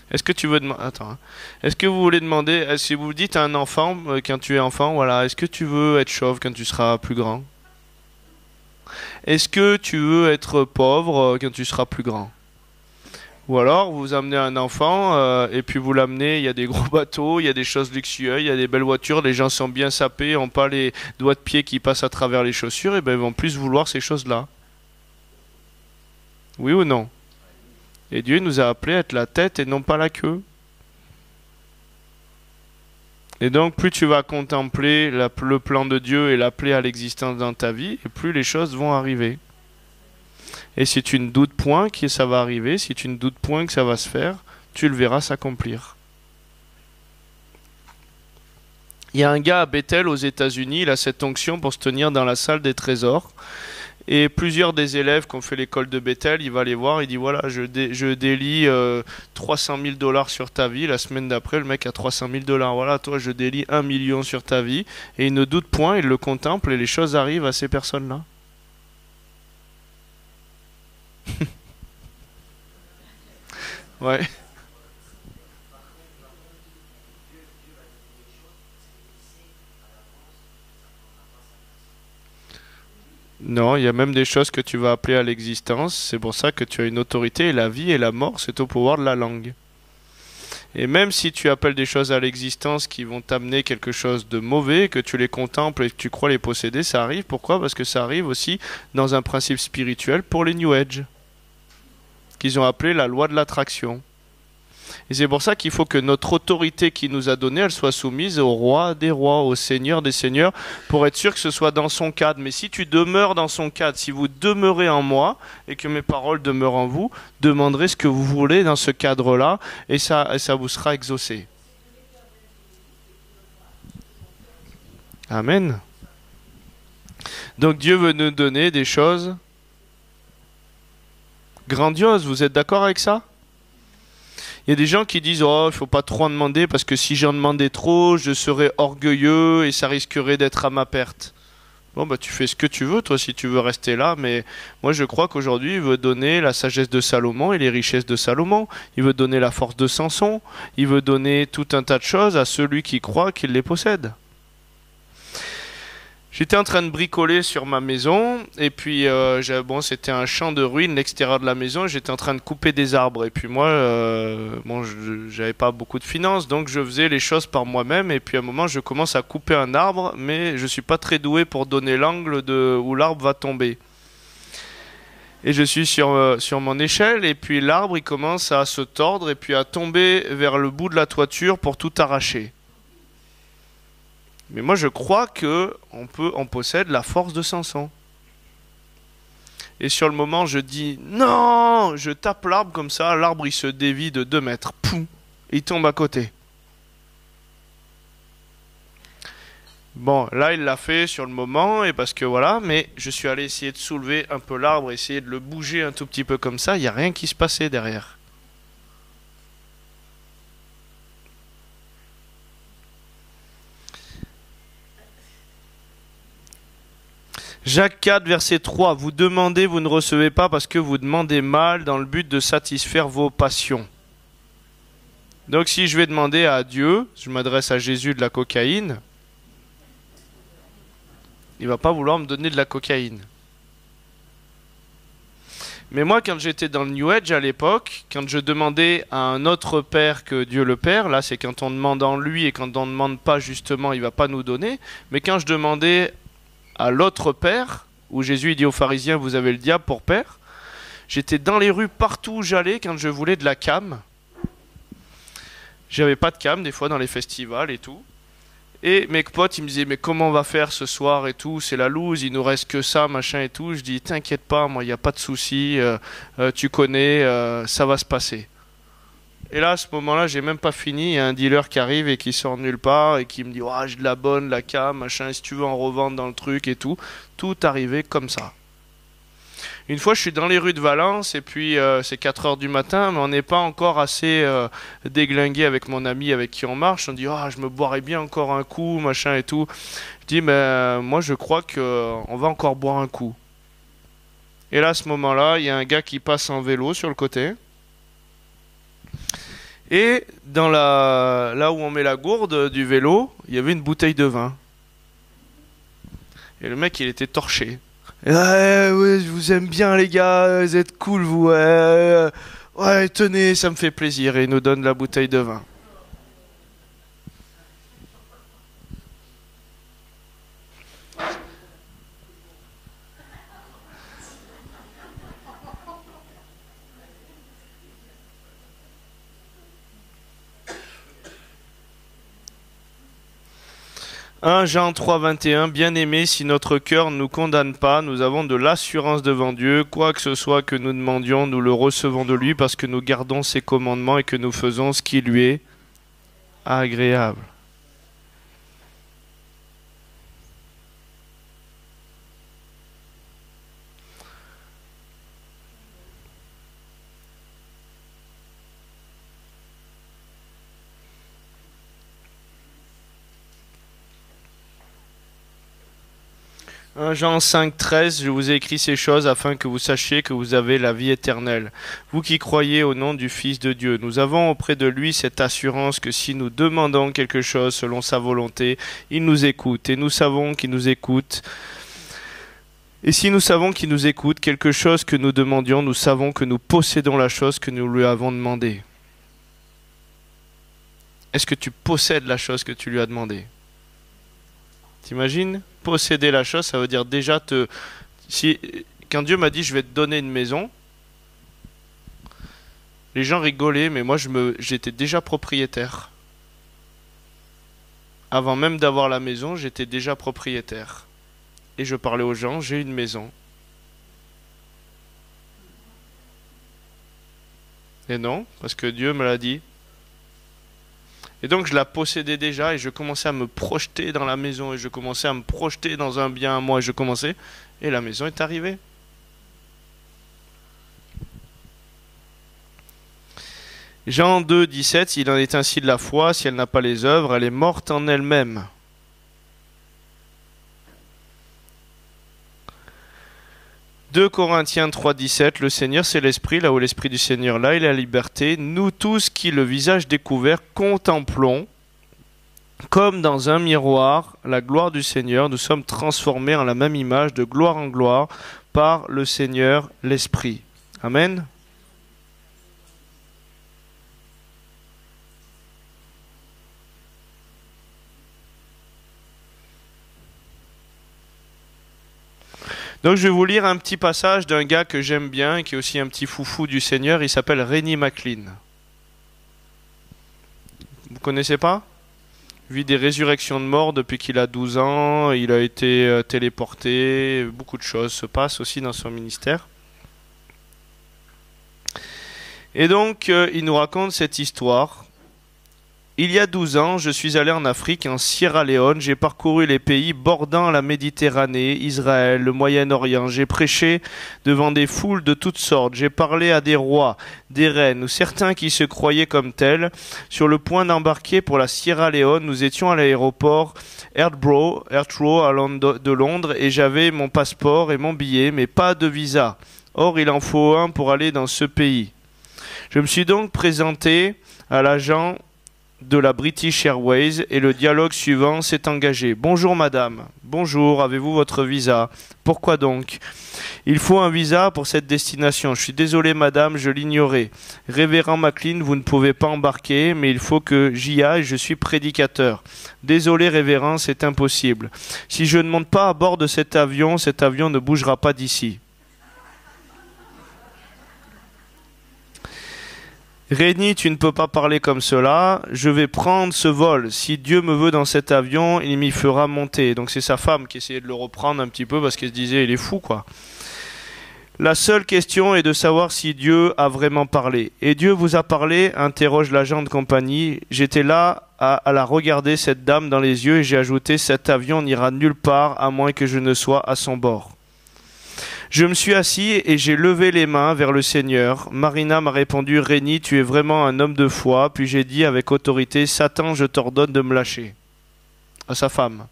Est-ce que tu veux demander... Attends. Hein. Est-ce que vous voulez demander, si vous dites à un enfant, quand tu es enfant, voilà, est-ce que tu veux être chauve quand tu seras plus grand? Est-ce que tu veux être pauvre quand tu seras plus grand? Ou alors vous amenez un enfant et puis vous l'amenez, il y a des gros bateaux, il y a des choses luxueuses, il y a des belles voitures, les gens sont bien sapés, n'ont pas les doigts de pied qui passent à travers les chaussures, et ben ils vont plus vouloir ces choses-là. Oui ou non? Et Dieu nous a appelés à être la tête et non pas la queue. Et donc plus tu vas contempler le plan de Dieu et l'appeler à l'existence dans ta vie, et plus les choses vont arriver. Et si tu ne doutes point que ça va arriver, si tu ne doutes point que ça va se faire, tu le verras s'accomplir. Il y a un gars à Bethel aux États-Unis, il a cette onction pour se tenir dans la salle des trésors. Et plusieurs des élèves qui ont fait l'école de Bethel, il va les voir, il dit voilà, je délie 300 000 $ sur ta vie. La semaine d'après, le mec a 300 000 $. Voilà, toi, je délie 1 million sur ta vie. Et il ne doute point, il le contemple et les choses arrivent à ces personnes-là. Ouais. Non, il y a même des choses que tu vas appeler à l'existence. C'est pour ça que tu as une autorité et la vie et la mort, c'est au pouvoir de la langue. Et même si tu appelles des choses à l'existence qui vont t'amener quelque chose de mauvais, que tu les contemples et que tu crois les posséder, ça arrive. Pourquoi? Parce que ça arrive aussi dans un principe spirituel pour les New Age, qu'ils ont appelé la loi de l'attraction. Et c'est pour ça qu'il faut que notre autorité qui nous a donnée, elle soit soumise au roi des rois, au seigneur des seigneurs, pour être sûr que ce soit dans son cadre. Mais si tu demeures dans son cadre, si vous demeurez en moi, et que mes paroles demeurent en vous, demanderez ce que vous voulez dans ce cadre-là, et ça vous sera exaucé. Amen. Donc Dieu veut nous donner des choses grandioses. Vous êtes d'accord avec ça? Il y a des gens qui disent « Oh, il ne faut pas trop en demander parce que si j'en demandais trop, je serais orgueilleux et ça risquerait d'être à ma perte. » Bon, bah tu fais ce que tu veux, toi, si tu veux rester là. Mais moi, je crois qu'aujourd'hui, il veut donner la sagesse de Salomon et les richesses de Salomon. Il veut donner la force de Samson. Il veut donner tout un tas de choses à celui qui croit qu'il les possède. J'étais en train de bricoler sur ma maison et puis bon, c'était un champ de ruines, l'extérieur de la maison. J'étais en train de couper des arbres et puis moi, bon, j'avais pas beaucoup de finances, donc je faisais les choses par moi-même. Et puis à un moment, je commence à couper un arbre, mais je suis pas très doué pour donner l'angle où l'arbre va tomber. Et je suis sur mon échelle et puis l'arbre il commence à se tordre et puis à tomber vers le bout de la toiture pour tout arracher. Mais moi je crois que on possède la force de Samson. Et sur le moment je dis non, je tape l'arbre comme ça, l'arbre il se dévie de 2 mètres, poum, et il tombe à côté. Bon, là il l'a fait sur le moment, et parce que voilà, mais je suis allé essayer de soulever un peu l'arbre, essayer de le bouger un tout petit peu comme ça, il n'y a rien qui se passait derrière. Jacques 4, verset 3. Vous demandez, vous ne recevez pas parce que vous demandez mal dans le but de satisfaire vos passions. Donc si je vais demander à Dieu, je m'adresse à Jésus de la cocaïne, il ne va pas vouloir me donner de la cocaïne. Mais moi, quand j'étais dans le New Age à l'époque, quand je demandais à un autre Père que Dieu le Père, là c'est quand on demande en lui et quand on ne demande pas justement, il ne va pas nous donner. Mais quand je demandais à l'autre père, où Jésus dit aux pharisiens, vous avez le diable pour père, j'étais dans les rues partout où j'allais quand je voulais de la cam. J'avais pas de cam des fois dans les festivals et tout. Et mes potes ils me disaient mais comment on va faire ce soir et tout, c'est la loose, il nous reste que ça, machin et tout. Je dis t'inquiète pas, moi il n'y a pas de souci, tu connais, ça va se passer. Et là, à ce moment-là, j'ai même pas fini. Il y a un dealer qui arrive et qui sort nulle part et qui me dit j'ai de la bonne, la cam, machin, si tu veux en revendre dans le truc et tout. Tout arrivait comme ça. Une fois, je suis dans les rues de Valence et puis c'est 4 heures du matin, mais on n'est pas encore assez déglingué avec mon ami avec qui on marche. On dit je me boirais bien encore un coup, machin et tout. Je dis mais moi je crois qu'on va encore boire un coup. Et là, à ce moment-là, il y a un gars qui passe en vélo sur le côté. Et dans là où on met la gourde du vélo, il y avait une bouteille de vin. Et le mec, il était torché. Ouais, je vous aime bien les gars, vous êtes cool vous. Ouais, tenez, ça me fait plaisir. Et il nous donne la bouteille de vin. « 1 Jean 3, 21 Bien-aimés, si notre cœur ne nous condamne pas, nous avons de l'assurance devant Dieu. Quoi que ce soit que nous demandions, nous le recevons de lui parce que nous gardons ses commandements et que nous faisons ce qui lui est agréable. » Jean 5, 13, je vous ai écrit ces choses afin que vous sachiez que vous avez la vie éternelle. Vous qui croyez au nom du Fils de Dieu, nous avons auprès de lui cette assurance que si nous demandons quelque chose selon sa volonté, il nous écoute. Et nous savons qu'il nous écoute. Et si nous savons qu'il nous écoute, quelque chose que nous demandions, nous savons que nous possédons la chose que nous lui avons demandée. Est-ce que tu possèdes la chose que tu lui as demandée? T'imagines? Posséder la chose, ça veut dire déjà quand Dieu m'a dit je vais te donner une maison, les gens rigolaient, mais moi j'étais déjà propriétaire. Avant même d'avoir la maison, j'étais déjà propriétaire. Et je parlais aux gens, j'ai une maison. Et non, parce que Dieu me l'a dit. Et donc je la possédais déjà et je commençais à me projeter dans la maison et je commençais à me projeter dans un bien à moi et la maison est arrivée. Jean 2, 17, il en est ainsi de la foi, si elle n'a pas les œuvres, elle est morte en elle-même. « 2 Corinthiens 3, 17, le Seigneur c'est l'Esprit, là où l'Esprit du Seigneur, là il a la liberté. Nous tous qui, le visage découvert, contemplons, comme dans un miroir, la gloire du Seigneur, nous sommes transformés en la même image, de gloire en gloire, par le Seigneur l'Esprit. » Amen. Donc je vais vous lire un petit passage d'un gars que j'aime bien, qui est aussi un petit foufou du Seigneur, il s'appelle Rennie McLean. Vous connaissez pas? Il vit des résurrections de morts depuis qu'il a 12 ans, il a été téléporté, beaucoup de choses se passent aussi dans son ministère. Et donc il nous raconte cette histoire. Il y a 12 ans, je suis allé en Afrique, en Sierra Leone. J'ai parcouru les pays bordant la Méditerranée, Israël, le Moyen-Orient. J'ai prêché devant des foules de toutes sortes. J'ai parlé à des rois, des reines ou certains qui se croyaient comme tels. Sur le point d'embarquer pour la Sierra Leone, nous étions à l'aéroport Heathrow de Londres et j'avais mon passeport et mon billet, mais pas de visa. Or, il en faut un pour aller dans ce pays. Je me suis donc présenté à l'agent de la British Airways et le dialogue suivant s'est engagé. Bonjour madame, bonjour, avez-vous votre visa? Pourquoi donc? Il faut un visa pour cette destination. Je suis désolé madame, je l'ignorais. Révérend McLean, vous ne pouvez pas embarquer, mais il faut que j'y aille, je suis prédicateur. Désolé révérend, c'est impossible. Si je ne monte pas à bord de cet avion ne bougera pas d'ici. Rennie, tu ne peux pas parler comme cela, je vais prendre ce vol. Si Dieu me veut dans cet avion, il m'y fera monter. Donc c'est sa femme qui essayait de le reprendre un petit peu parce qu'elle se disait, il est fou quoi. La seule question est de savoir si Dieu a vraiment parlé. Et Dieu vous a parlé, interroge l'agent de compagnie. J'étais là à la regarder, cette dame, dans les yeux et j'ai ajouté, cet avion n'ira nulle part à moins que je ne sois à son bord. Je me suis assis et j'ai levé les mains vers le Seigneur. Marina m'a répondu, Rennie, tu es vraiment un homme de foi. Puis j'ai dit avec autorité, Satan, je t'ordonne de me lâcher. À sa femme,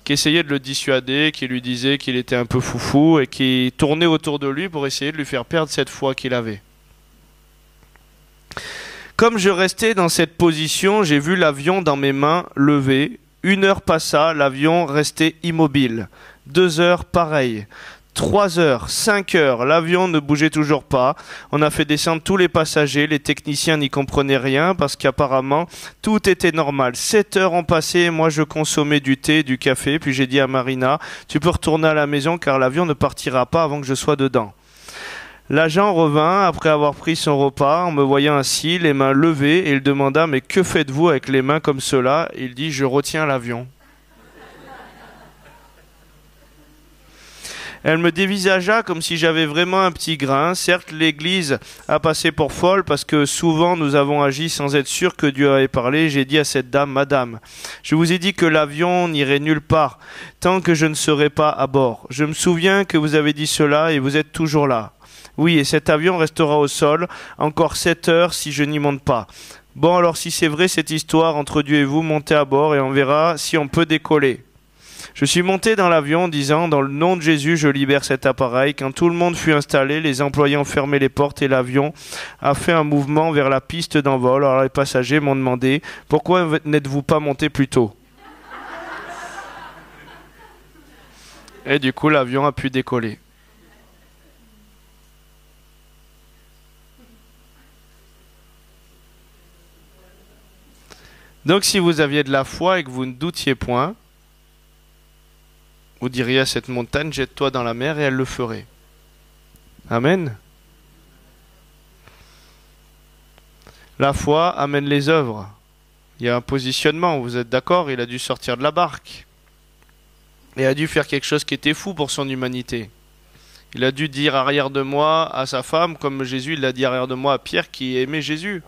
qui essayait de le dissuader, qui lui disait qu'il était un peu foufou et qui tournait autour de lui pour essayer de lui faire perdre cette foi qu'il avait. Comme je restais dans cette position, j'ai vu l'avion dans mes mains levé. 1 heure passa, l'avion restait immobile. 2 heures, pareil. 3 heures, 5 heures, l'avion ne bougeait toujours pas. On a fait descendre tous les passagers, les techniciens n'y comprenaient rien parce qu'apparemment tout était normal. 7 heures ont passé, moi je consommais du thé, du café, puis j'ai dit à Marina, tu peux retourner à la maison car l'avion ne partira pas avant que je sois dedans. L'agent revint après avoir pris son repas en me voyant assis, les mains levées, et il demanda, mais que faites-vous avec les mains comme cela? Il dit, je retiens l'avion. Elle me dévisagea comme si j'avais vraiment un petit grain. Certes, l'Église a passé pour folle parce que souvent nous avons agi sans être sûrs que Dieu avait parlé. J'ai dit à cette dame, Madame, je vous ai dit que l'avion n'irait nulle part tant que je ne serais pas à bord. Je me souviens que vous avez dit cela et vous êtes toujours là. Oui, et cet avion restera au sol encore 7 heures si je n'y monte pas. Bon, alors si c'est vrai cette histoire entre Dieu et vous, montez à bord et on verra si on peut décoller. Je suis monté dans l'avion en disant, dans le nom de Jésus, je libère cet appareil. Quand tout le monde fut installé, les employés ont fermé les portes et l'avion a fait un mouvement vers la piste d'envol. Alors les passagers m'ont demandé, pourquoi n'êtes-vous pas monté plus tôt? Et du coup, l'avion a pu décoller. Donc si vous aviez de la foi et que vous ne doutiez point, vous diriez à cette montagne, jette-toi dans la mer et elle le ferait. Amen. La foi amène les œuvres. Il y a un positionnement, vous êtes d'accord? Il a dû sortir de la barque. Il a dû faire quelque chose qui était fou pour son humanité. Il a dû dire arrière de moi à sa femme, comme Jésus l'a dit arrière de moi à Pierre qui aimait Jésus.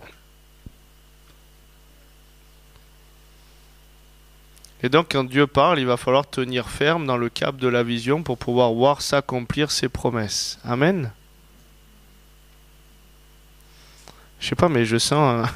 Et donc quand Dieu parle, il va falloir tenir ferme dans le cap de la vision pour pouvoir voir s'accomplir ses promesses. Amen. Je sais pas, mais je sens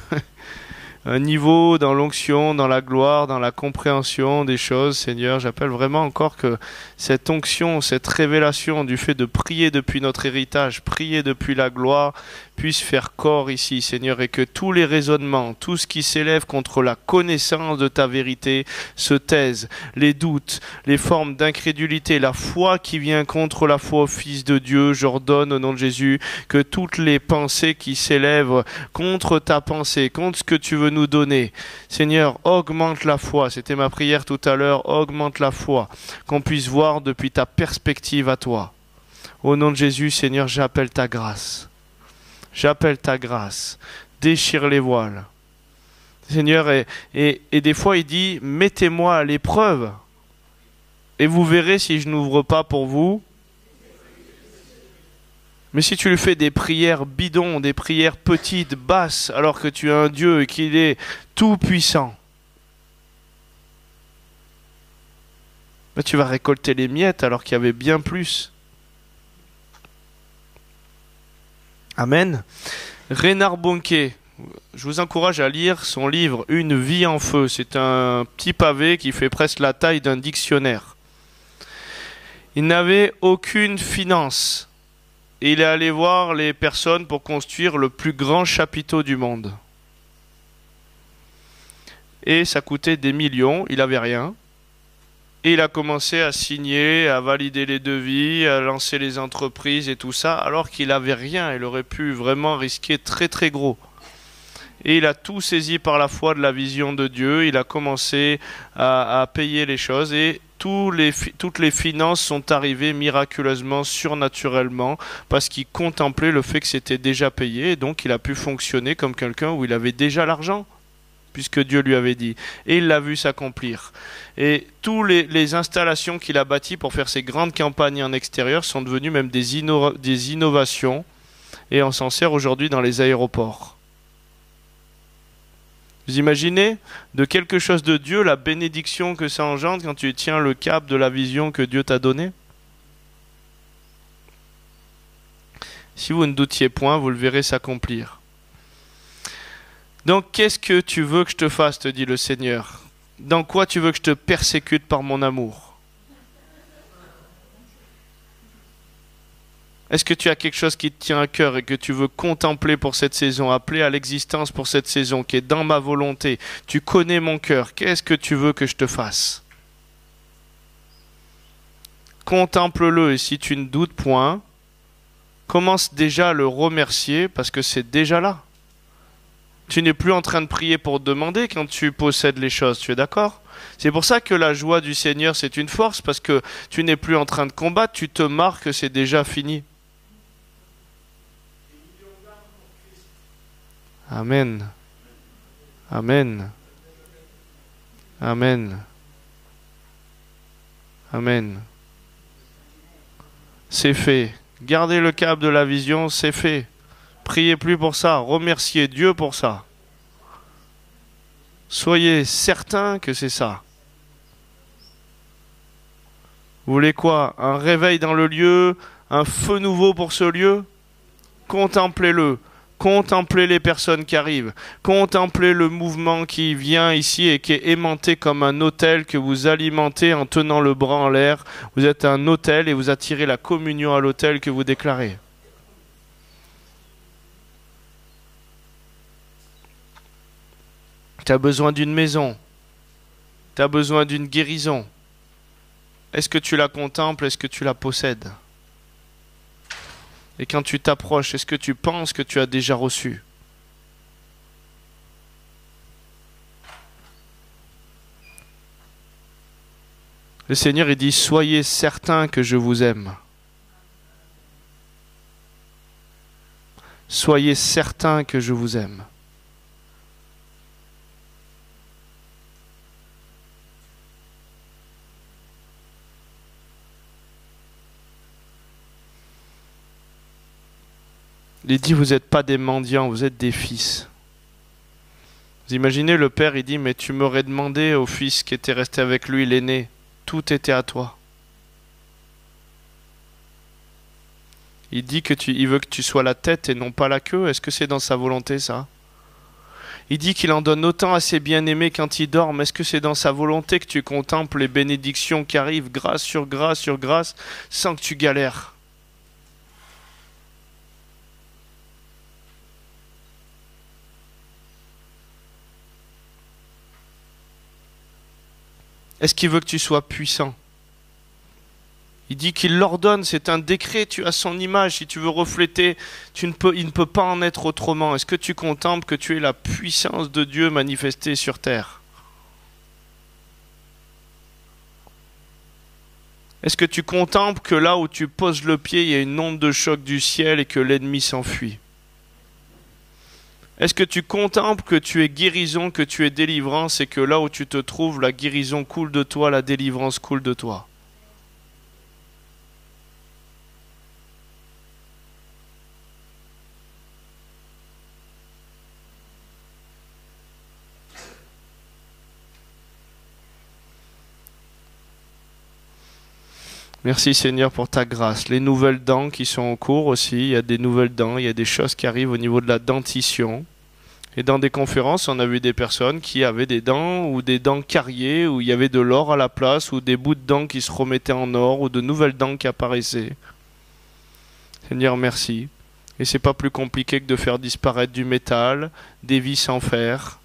un niveau dans l'onction, dans la gloire, dans la compréhension des choses. Seigneur, j'appelle vraiment encore que cette onction, cette révélation du fait de prier depuis notre héritage, prier depuis la gloire, puisse faire corps ici, Seigneur, et que tous les raisonnements, tout ce qui s'élève contre la connaissance de ta vérité se taise, les doutes, les formes d'incrédulité, la foi qui vient contre la foi au Fils de Dieu, j'ordonne au nom de Jésus que toutes les pensées qui s'élèvent contre ta pensée, contre ce que tu veux nous donner, Seigneur, augmente la foi, c'était ma prière tout à l'heure, augmente la foi, qu'on puisse voir depuis ta perspective à toi. Au nom de Jésus, Seigneur, j'appelle ta grâce. J'appelle ta grâce. Déchire les voiles. Seigneur, et des fois il dit, mettez-moi à l'épreuve. Et vous verrez si je n'ouvre pas pour vous. Mais si tu lui fais des prières bidons, des prières petites, basses, alors que tu es un Dieu et qu'il est tout puissant, ben tu vas récolter les miettes alors qu'il y avait bien plus. Amen. Reinhard Bonnke, je vous encourage à lire son livre « Une vie en feu ». C'est un petit pavé qui fait presque la taille d'un dictionnaire. Il n'avait aucune finance. Et il est allé voir les personnes pour construire le plus grand chapiteau du monde. Et ça coûtait des millions, il n'avait rien. Et il a commencé à signer, à valider les devis, à lancer les entreprises et tout ça, alors qu'il n'avait rien. Il aurait pu vraiment risquer très très gros. Et il a tout saisi par la foi de la vision de Dieu. Il a commencé à payer les choses et toutes les finances sont arrivées miraculeusement, surnaturellement, parce qu'il contemplait le fait que c'était déjà payé. Et donc il a pu fonctionner comme quelqu'un où il avait déjà l'argent, puisque Dieu lui avait dit. Et il l'a vu s'accomplir. Et toutes les installations qu'il a bâties pour faire ces grandes campagnes en extérieur sont devenues même des innovations. Et on s'en sert aujourd'hui dans les aéroports. Vous imaginez de quelque chose de Dieu, la bénédiction que ça engendre quand tu tiens le cap de la vision que Dieu t'a donnée? Si vous ne doutiez point, vous le verrez s'accomplir. Donc, qu'est-ce que tu veux que je te fasse, te dit le Seigneur? Dans quoi tu veux que je te persécute par mon amour? Est-ce que tu as quelque chose qui te tient à cœur et que tu veux contempler pour cette saison, appeler à l'existence pour cette saison, qui est dans ma volonté? Tu connais mon cœur. Qu'est-ce que tu veux que je te fasse? contemple-le et si tu ne doutes point, commence déjà à le remercier parce que c'est déjà là. Tu n'es plus en train de prier pour demander quand tu possèdes les choses, tu es d'accord? C'est pour ça que la joie du Seigneur, c'est une force, parce que tu n'es plus en train de combattre, tu te marques que c'est déjà fini. Amen. Amen. Amen. Amen. C'est fait. Gardez le cap de la vision, c'est fait. Priez plus pour ça, remerciez Dieu pour ça. Soyez certains que c'est ça. Vous voulez quoi? Un réveil dans le lieu, un feu nouveau pour ce lieu? Contemplez-le. Contemplez les personnes qui arrivent. Contemplez le mouvement qui vient ici et qui est aimanté comme un autel que vous alimentez en tenant le bras en l'air. Vous êtes un autel et vous attirez la communion à l'autel que vous déclarez. Tu as besoin d'une maison. Tu as besoin d'une guérison. Est-ce que tu la contemples? Est-ce que tu la possèdes? Et quand tu t'approches, est-ce que tu penses que tu as déjà reçu? Le Seigneur, il dit, soyez certains que je vous aime. Soyez certains que je vous aime. Il dit, vous n'êtes pas des mendiants, vous êtes des fils. Vous imaginez, le père, il dit, mais tu m'aurais demandé au fils qui était resté avec lui, l'aîné, tout était à toi. Il dit il veut que tu sois la tête et non pas la queue. Est-ce que c'est dans sa volonté, ça? Il dit qu'il en donne autant à ses bien-aimés quand ils dorment. Est-ce que c'est dans sa volonté que tu contemples les bénédictions qui arrivent, grâce sur grâce sur grâce, sans que tu galères? Est-ce qu'il veut que tu sois puissant? Il dit qu'il l'ordonne, c'est un décret, tu as son image, si tu veux refléter, il ne peut pas en être autrement. Est-ce que tu contemples que tu es la puissance de Dieu manifestée sur terre? Est-ce que tu contemples que là où tu poses le pied, il y a une onde de choc du ciel et que l'ennemi s'enfuit? Est-ce que tu contemples que tu es guérison, que tu es délivrance et que là où tu te trouves, la guérison coule de toi, la délivrance coule de toi? Merci Seigneur pour ta grâce. Les nouvelles dents qui sont en cours aussi, il y a des nouvelles dents, il y a des choses qui arrivent au niveau de la dentition. Et dans des conférences, on a vu des personnes qui avaient des dents ou des dents carriées, où il y avait de l'or à la place, ou des bouts de dents qui se remettaient en or, ou de nouvelles dents qui apparaissaient. Seigneur, merci. Et c'est pas plus compliqué que de faire disparaître du métal, des vis en fer.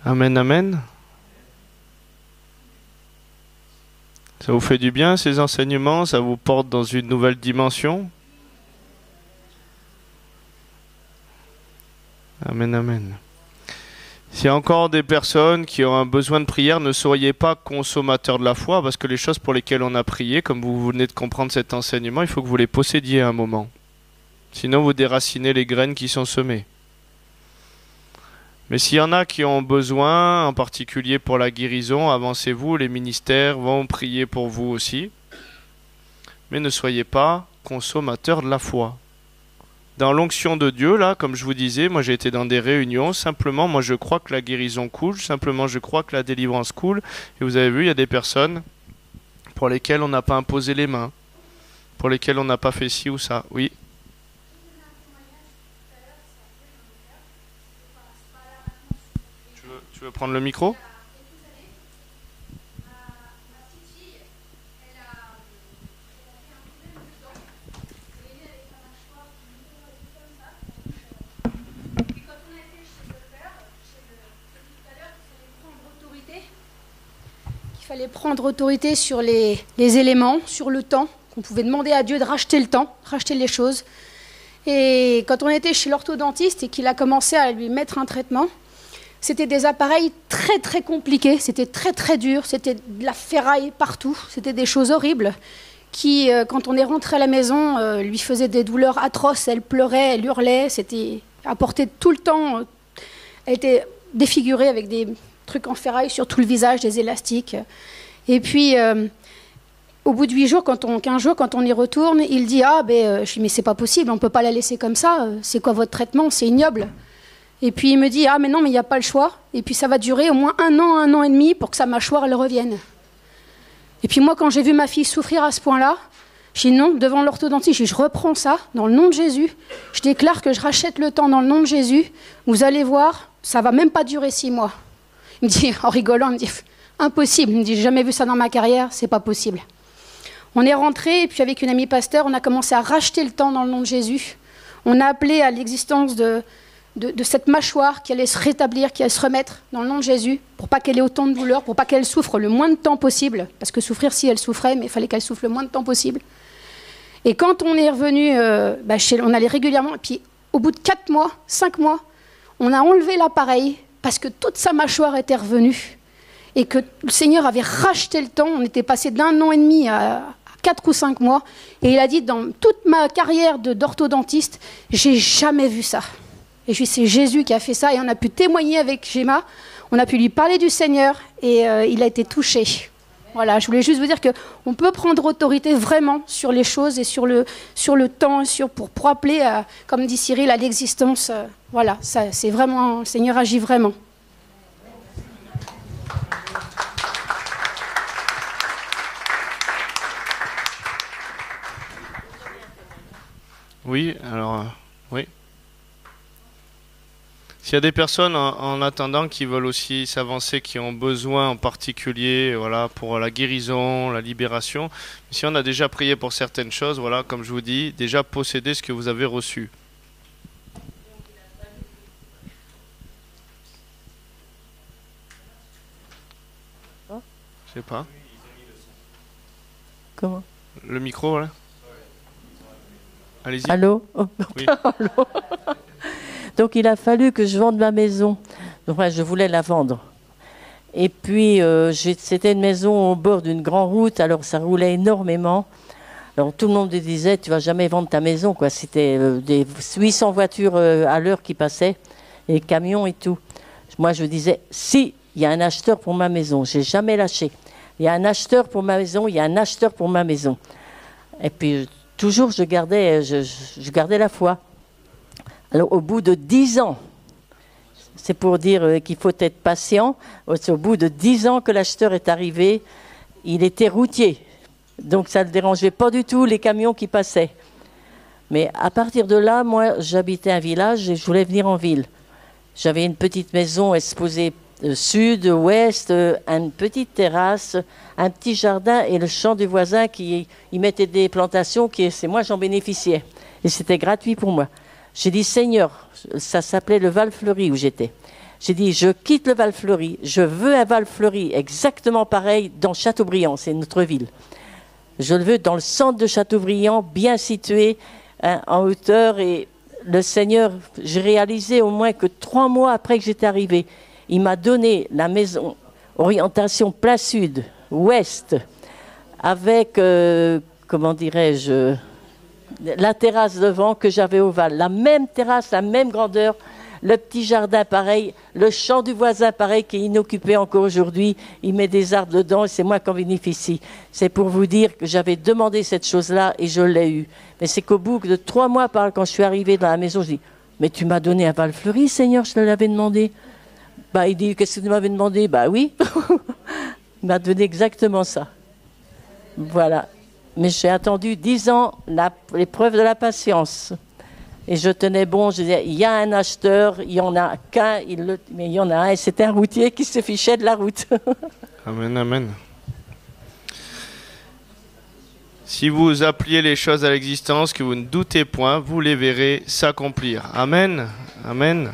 Amen, amen. Ça vous fait du bien ces enseignements? Ça vous porte dans une nouvelle dimension? Amen, amen. S'il y a encore des personnes qui ont un besoin de prière, ne soyez pas consommateurs de la foi, parce que les choses pour lesquelles on a prié, comme vous venez de comprendre cet enseignement, il faut que vous les possédiez à un moment. Sinon vous déracinez les graines qui sont semées. Mais s'il y en a qui ont besoin, en particulier pour la guérison, avancez-vous, les ministères vont prier pour vous aussi. Mais ne soyez pas consommateurs de la foi. Dans l'onction de Dieu, là, comme je vous disais, moi j'ai été dans des réunions, simplement moi je crois que la guérison coule, simplement je crois que la délivrance coule. Et vous avez vu, il y a des personnes pour lesquelles on n'a pas imposé les mains. pour lesquels on n'a pas fait ci ou ça. Oui. Tu veux prendre le micro? Il fallait prendre autorité sur les éléments, sur le temps, qu'on pouvait demander à Dieu de racheter le temps, racheter les choses. Et quand on était chez l'orthodontiste et qu'il a commencé à lui mettre un traitement, c'était des appareils très très compliqués, c'était très très dur, c'était de la ferraille partout, c'était des choses horribles qui, quand on est rentré à la maison, lui faisaient des douleurs atroces, elle pleurait, elle hurlait, c'était apporté tout le temps, elle était défigurée avec des trucs en ferraille sur tout le visage, des élastiques. Et puis, au bout de 15 jours, quand on y retourne, il dit « Ah, je dis, mais c'est pas possible, on ne peut pas la laisser comme ça, c'est quoi votre traitement, c'est ignoble ». Et puis il me dit « Ah, mais non, mais il n'y a pas le choix. Et puis ça va durer au moins 1 an et demi pour que sa mâchoire, elle revienne. » Et puis moi, quand j'ai vu ma fille souffrir à ce point-là, j'ai dit non, devant l'orthodontiste, je reprends ça dans le nom de Jésus. Je déclare que je rachète le temps dans le nom de Jésus. Vous allez voir, ça ne va même pas durer 6 mois. Il me dit, en rigolant, il me dit « Impossible ». Il me dit « J'ai jamais vu ça dans ma carrière, c'est pas possible ». On est rentré, et puis avec une amie pasteur, on a commencé à racheter le temps dans le nom de Jésus. On a appelé à l'existence de cette mâchoire qui allait se rétablir, qui allait se remettre dans le nom de Jésus, pour pas qu'elle ait autant de douleur, pour pas qu'elle souffre le moins de temps possible, parce que souffrir, si elle souffrait, mais il fallait qu'elle souffre le moins de temps possible. Et quand on est revenu, on allait régulièrement, et puis au bout de 4 mois, 5 mois, on a enlevé l'appareil, parce que toute sa mâchoire était revenue, et que le Seigneur avait racheté le temps. On était passé d'1 an et demi à 4 ou 5 mois, et il a dit, dans toute ma carrière d'orthodontiste, j'ai jamais vu ça. Et je lui dis, c'est Jésus qui a fait ça, et on a pu témoigner avec Gemma, on a pu lui parler du Seigneur, et il a été touché. Voilà, je voulais juste vous dire qu'on peut prendre autorité vraiment sur les choses et sur le temps, pour appeler, comme dit Cyril, à l'existence. Voilà, ça, c'est vraiment, le Seigneur agit vraiment. Oui, alors, oui. S'il y a des personnes en attendant qui veulent aussi s'avancer, qui ont besoin en particulier, voilà, pour la guérison, la libération, si on a déjà prié pour certaines choses, voilà, comme je vous dis, déjà possédez ce que vous avez reçu. Je sais pas. Comment? Le micro, là. Allez-y. Allô? Oh, oui. Allô. Donc il a fallu que je vende ma maison. Donc moi, je voulais la vendre. Et puis c'était une maison au bord d'une grande route, alors ça roulait énormément. Alors tout le monde me disait, tu vas jamais vendre ta maison, quoi. C'était des 800 voitures à l'heure qui passaient, et camions et tout. Moi je disais, si, il y a un acheteur pour ma maison, j'ai jamais lâché. Il y a un acheteur pour ma maison, il y a un acheteur pour ma maison. Et puis toujours je gardais la foi. Alors, au bout de 10 ans, c'est pour dire qu'il faut être patient, c'est au bout de 10 ans que l'acheteur est arrivé, il était routier. Donc, ça ne dérangeait pas du tout les camions qui passaient. Mais à partir de là, moi, j'habitais un village et je voulais venir en ville. J'avais une petite maison exposée sud, ouest, une petite terrasse, un petit jardin et le champ du voisin qui y mettait des plantations, c'est moi, j'en bénéficiais. Et c'était gratuit pour moi. J'ai dit, Seigneur, ça s'appelait le Val-Fleury où j'étais. J'ai dit, je quitte le Val-Fleury, je veux un Val-Fleury exactement pareil dans Châteaubriand, c'est notre ville. Je le veux dans le centre de Châteaubriand, bien situé, hein, en hauteur. Et le Seigneur, j'ai réalisé au moins que 3 mois après que j'étais arrivé, il m'a donné la maison, orientation plein sud, ouest, avec, comment dirais-je, la terrasse devant que j'avais au Val. La même terrasse, la même grandeur, le petit jardin pareil, le champ du voisin pareil qui est inoccupé encore aujourd'hui. Il met des arbres dedans et c'est moi qui en bénéficie. C'est pour vous dire que j'avais demandé cette chose-là et je l'ai eue. Mais c'est qu'au bout de 3 mois, quand je suis arrivée dans la maison, je dis, mais tu m'as donné un Val-Fleury, Seigneur, je te l'avais demandé. Bah, il dit, qu'est-ce que tu m'avais demandé? Bah oui, il m'a donné exactement ça. Voilà. mais j'ai attendu 10 ans l'épreuve de la patience. Et je tenais bon, je disais, il y a un acheteur, il n'y en a qu'un, mais il y en a un, et c'était un routier qui se fichait de la route. Amen, amen. Si vous appeliez les choses à l'existence, que vous ne doutez point, vous les verrez s'accomplir. Amen, amen.